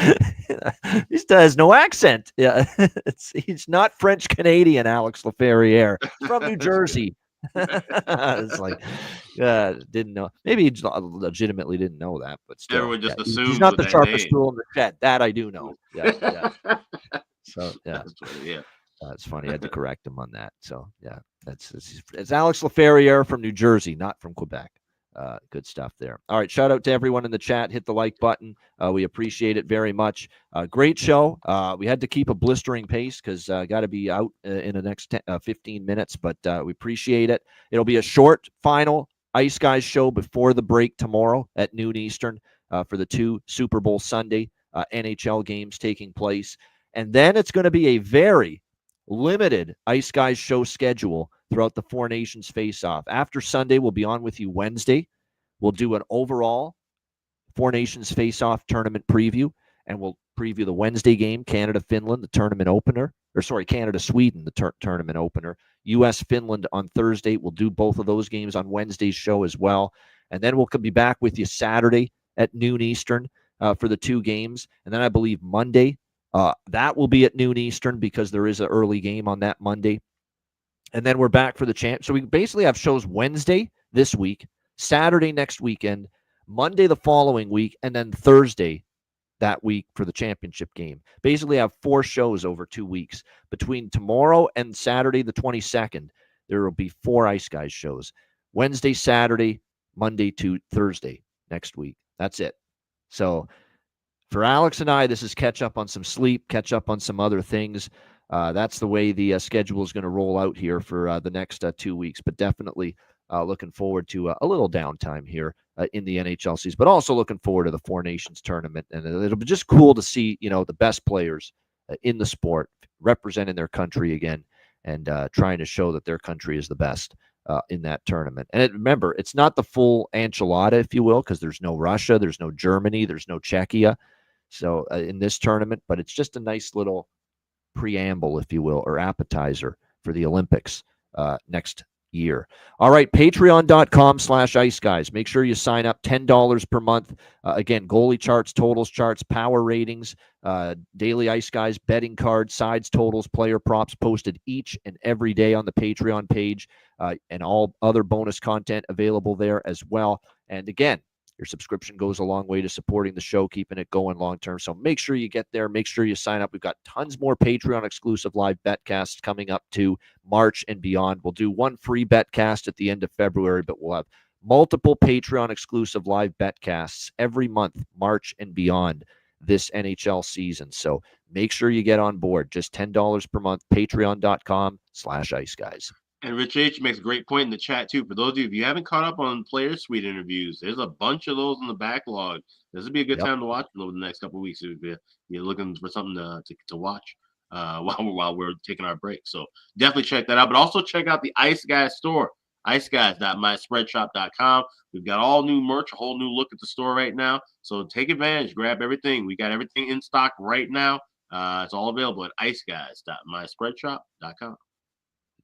he still has no accent. Yeah, he's not French Canadian. Alex Laferriere from New Jersey. It's like, didn't know. Maybe he legitimately didn't know that, but still, Everyone just assumes he's not with the that sharpest name. tool in the shed. That I do know. Yeah. So yeah, it's funny. I had to correct him on that. So yeah, it's Alex Laferriere from New Jersey, not from Quebec. Good stuff there. All right, shout out to everyone in the chat. Hit the like button. We appreciate it very much. Great show. We had to keep a blistering pace because got to be out in the next 15 minutes, but we appreciate it. It'll be a short final Ice Guys show before the break tomorrow at noon Eastern for the 2 Super Bowl Sunday NHL games taking place. And then it's going to be a very limited Ice Guys show schedule throughout the Four Nations face-off. After Sunday, we'll be on with you Wednesday. We'll do an overall Four Nations face-off tournament preview, and we'll preview the Wednesday game, Canada-Finland, the tournament opener. Canada-Sweden, the tournament opener. U.S.-Finland on Thursday. We'll do both of those games on Wednesday's show as well. And then we'll be back with you Saturday at noon Eastern for the 2 games. And then I believe Monday, that will be at noon Eastern because there is an early game on that Monday. And then we're back for the champ. So we basically have shows Wednesday this week, Saturday next weekend, Monday the following week, and then Thursday that week for the championship game. Basically have 4 shows over 2 weeks. Between tomorrow and Saturday the 22nd, there will be 4 Ice Guys shows. Wednesday, Saturday, Monday to Thursday next week. That's it. So for Alex and I, this is catch up on some sleep, catch up on some other things. That's the way the schedule is going to roll out here for the next 2 weeks. But definitely looking forward to a little downtime here in the NHL season, but also looking forward to the Four Nations tournament. And it'll be just cool to see, the best players in the sport representing their country again and trying to show that their country is the best in that tournament. And remember, it's not the full enchilada, if you will, because there's no Russia, there's no Germany, there's no Czechia. So in this tournament, but it's just a nice little preamble, if you will, or appetizer for the Olympics next year. All right, patreon.com/Ice Guys. Make sure you sign up, $10 per month. Again, goalie charts, totals charts, power ratings, daily Ice Guys, betting cards, sides, totals, player props posted each and every day on the Patreon page, and all other bonus content available there as well. And again, your subscription goes a long way to supporting the show, keeping it going long term. So make sure you get there. Make sure you sign up. We've got tons more Patreon exclusive live betcasts coming up to March and beyond. We'll do one free betcast at the end of February, but we'll have multiple Patreon exclusive live betcasts every month, March and beyond this NHL season. So make sure you get on board. Just $10 per month, patreon.com/Ice Guys. And Rich H makes a great point in the chat, too. For those of you, if you haven't caught up on Player Suite interviews, there's a bunch of those in the backlog. This would be a good time to watch them over the next couple of weeks if you're looking for something to watch while we're taking our break. So definitely check that out. But also check out the Ice Guys store, iceguys.myspreadshop.com. We've got all new merch, a whole new look at the store right now. So take advantage, grab everything. We got everything in stock right now. It's all available at iceguys.myspreadshop.com.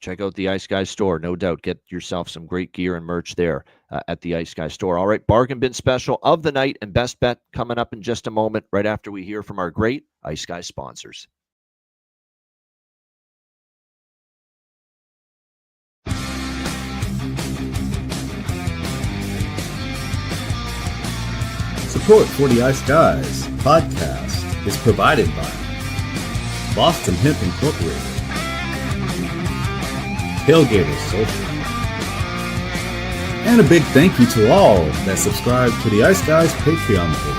Check out the Ice Guys store. No doubt. Get yourself some great gear and merch there at the Ice Guys store. All right, bargain bin special of the night and best bet coming up in just a moment, right after we hear from our great Ice Guys sponsors. Support for the Ice Guys podcast is provided by Boston Hemp Incorporated, Tailgaters Social, and a big thank you to all that subscribe to the Ice Guys Patreon page.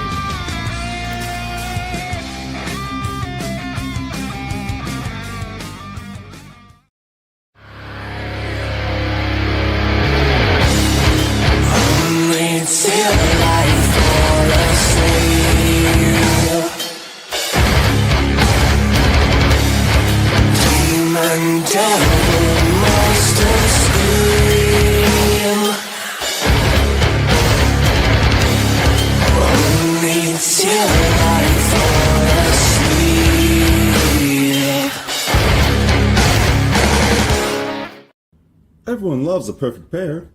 Everyone loves a perfect pair.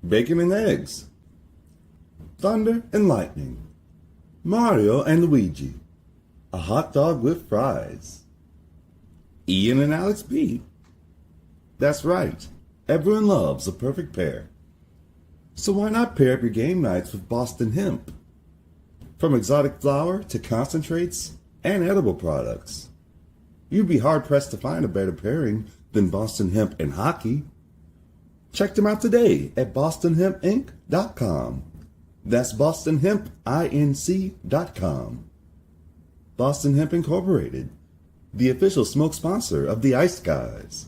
Bacon and eggs. Thunder and lightning. Mario and Luigi, a hot dog with fries. Ian and Alex B. That's right, everyone loves a perfect pair. So why not pair up your game nights with Boston Hemp? From exotic flower to concentrates and edible products, you'd be hard-pressed to find a better pairing than Boston Hemp and hockey. Check them out today at bostonhempinc.com. That's bostonhempinc.com. Boston Hemp Incorporated, the official smoke sponsor of the Ice Guys.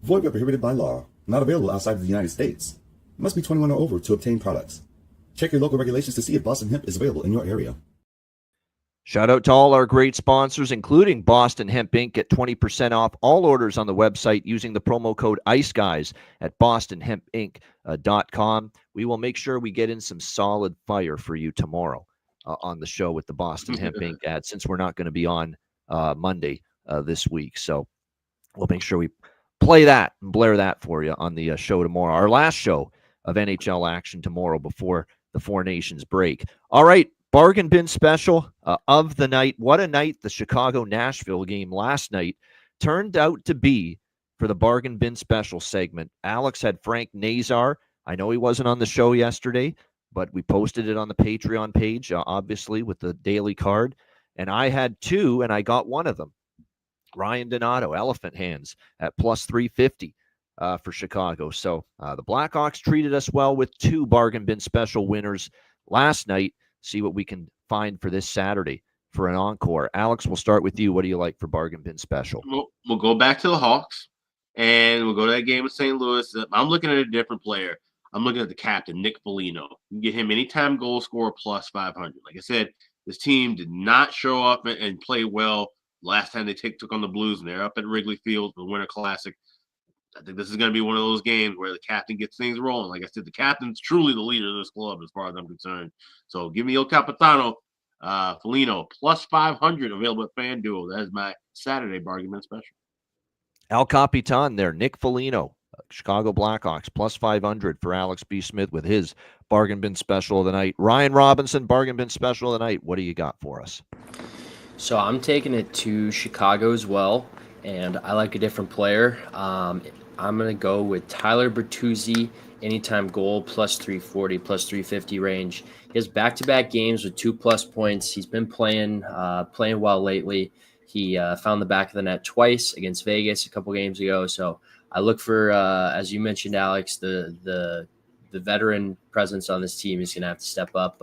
Void where prohibited by law. Not available outside of the United States. Must be 21 or over to obtain products. Check your local regulations to see if Boston Hemp is available in your area. Shout out to all our great sponsors, including Boston Hemp Inc. Get 20% off all orders on the website using the promo code ICEGUYS at bostonhempinc.com. We will make sure we get in some solid fire for you tomorrow on the show with the Boston Hemp Inc. ad, since we're not going to be on Monday this week. So we'll make sure we play that and blare that for you on the show tomorrow. Our last show of NHL action tomorrow before the Four Nations break. All right, bargain bin special of the night. What a night the Chicago-Nashville game last night turned out to be for the bargain bin special segment. Alex had Frank Nazar. I know he wasn't on the show yesterday, but we posted it on the Patreon page, obviously, with the daily card. And I had two, and I got one of them. Ryan Donato, Elephant Hands, at plus 350 for Chicago. So the Blackhawks treated us well with two bargain bin special winners last night. See what we can find for this Saturday for an encore. Alex, we'll start with you. What do you like for bargain bin special? We'll go back to the Hawks, and we'll go to that game with St. Louis. I'm looking at a different player. I'm looking at the captain, Nick Foligno. You can get him anytime goal scorer plus 500. Like I said, this team did not show up and play well last time they took on the Blues, and they're up at Wrigley Field for the Winter Classic. I think this is going to be one of those games where the captain gets things rolling. Like I said, the captain's truly the leader of this club as far as I'm concerned. So give me El Capitano, Foligno, plus 500 available at FanDuel. That is my Saturday bargain bin special. El Capitan there, Nick Foligno, Chicago Blackhawks, plus 500 for Alex B. Smith with his bargain bin special of the night. Ryan Robinson, bargain bin special of the night. What do you got for us? So I'm taking it to Chicago as well, and I like a different player. I'm going to go with Tyler Bertuzzi, anytime goal, plus 340, plus 350 range. He has back-to-back games with 2+ points. He's been playing well lately. He found the back of the net twice against Vegas a couple games ago. So I look for, as you mentioned, Alex, the veteran presence on this team is going to have to step up,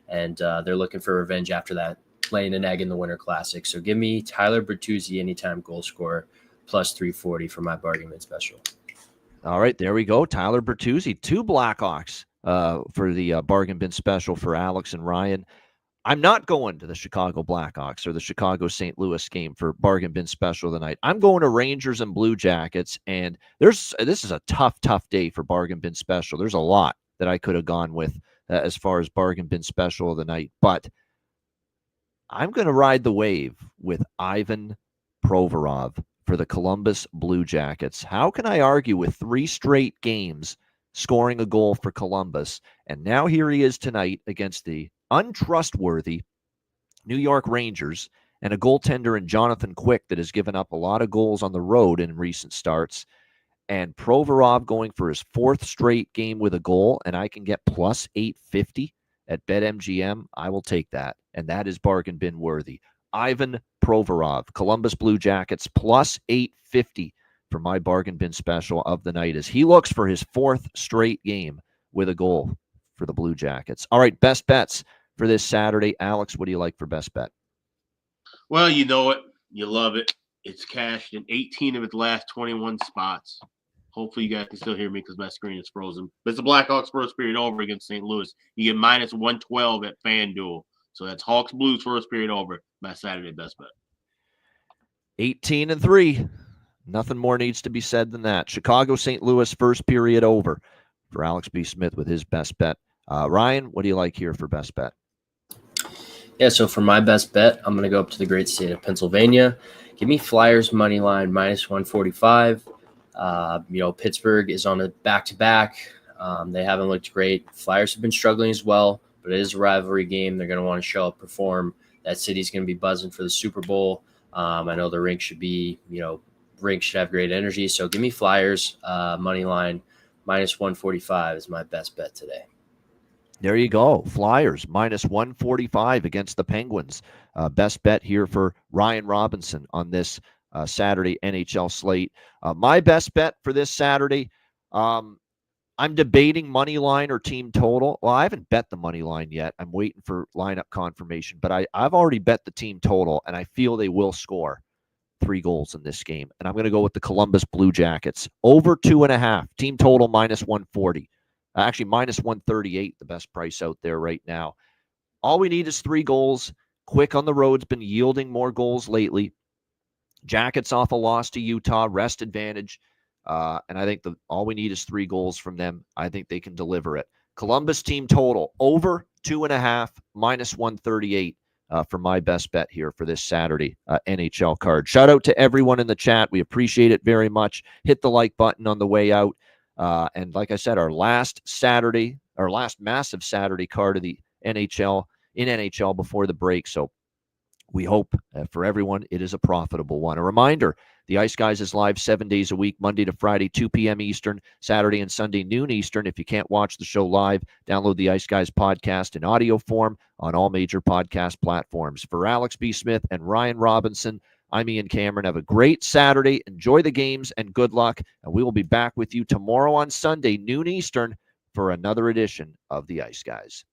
and they're looking for revenge after that, laying an egg in the Winter Classic. So give me Tyler Bertuzzi, anytime goal scorer, plus 340 for my bargain bin special. All right, there we go. Tyler Bertuzzi, two Blackhawks for the bargain bin special for Alex and Ryan. I'm not going to the Chicago Blackhawks or the Chicago St. Louis game for bargain bin special of the night. I'm going to Rangers and Blue Jackets, and this is a tough day for bargain bin special. There's a lot that I could have gone with as far as bargain bin special of the night, but I'm going to ride the wave with Ivan Provorov for the Columbus Blue Jackets. How can I argue with 3 straight games scoring a goal for Columbus? And now here he is tonight against the untrustworthy New York Rangers and a goaltender in Jonathan Quick that has given up a lot of goals on the road in recent starts. And Provorov going for his 4th straight game with a goal, and I can get plus 850 at BetMGM. I will take that, and that is bargain bin worthy. Ivan Provorov, Columbus Blue Jackets, plus 850 for my bargain bin special of the night as he looks for his 4th straight game with a goal for the Blue Jackets. All right, best bets for this Saturday. Alex, what do you like for best bet? Well, you know it. You love it. It's cashed in 18 of its last 21 spots. Hopefully you guys can still hear me because my screen is frozen. But it's the Blackhawks first period over against St. Louis. You get minus 112 at FanDuel. So that's Hawks Blues first period over. My Saturday best bet. 18-3. Nothing more needs to be said than that. Chicago St. Louis first period over for Alex B. Smith with his best bet. Ryan, what do you like here for best bet? Yeah, so for my best bet, I'm going to go up to the great state of Pennsylvania. Give me Flyers money line minus 145. Pittsburgh is on a back-to-back. They haven't looked great. Flyers have been struggling as well. but it is a rivalry game. They're going to want to show up, perform. That city's going to be buzzing for the Super Bowl. I know the rink should be, rink should have great energy. So give me Flyers, money line, -145 is my best bet today. There you go. Flyers, -145 against the Penguins. Best bet here for Ryan Robinson on this Saturday NHL slate. My best bet for this Saturday, I'm debating money line or team total. Well, I haven't bet the money line yet. I'm waiting for lineup confirmation, but I've already bet the team total, and I feel they will score 3 goals in this game. And I'm going to go with the Columbus Blue Jackets. Over 2.5. Team total -140. Actually, -138, the best price out there right now. All we need is 3 goals. Quick on the road's been yielding more goals lately. Jackets off a loss to Utah, rest advantage. And I think all we need is 3 goals from them. I think they can deliver it. Columbus team total over 2.5, -138 for my best bet here for this Saturday NHL card. Shout out to everyone in the chat. We appreciate it very much. Hit the like button on the way out. And like I said, our last massive Saturday card of the NHL before the break. So we hope for everyone it is a profitable one. A reminder, the Ice Guys is live 7 days a week, Monday to Friday, 2 p.m. Eastern, Saturday and Sunday, noon Eastern. If you can't watch the show live, download the Ice Guys podcast in audio form on all major podcast platforms. For Alex B. Smith and Ryan Robinson, I'm Ian Cameron. Have a great Saturday. Enjoy the games and good luck. And we will be back with you tomorrow on Sunday, noon Eastern, for another edition of the Ice Guys.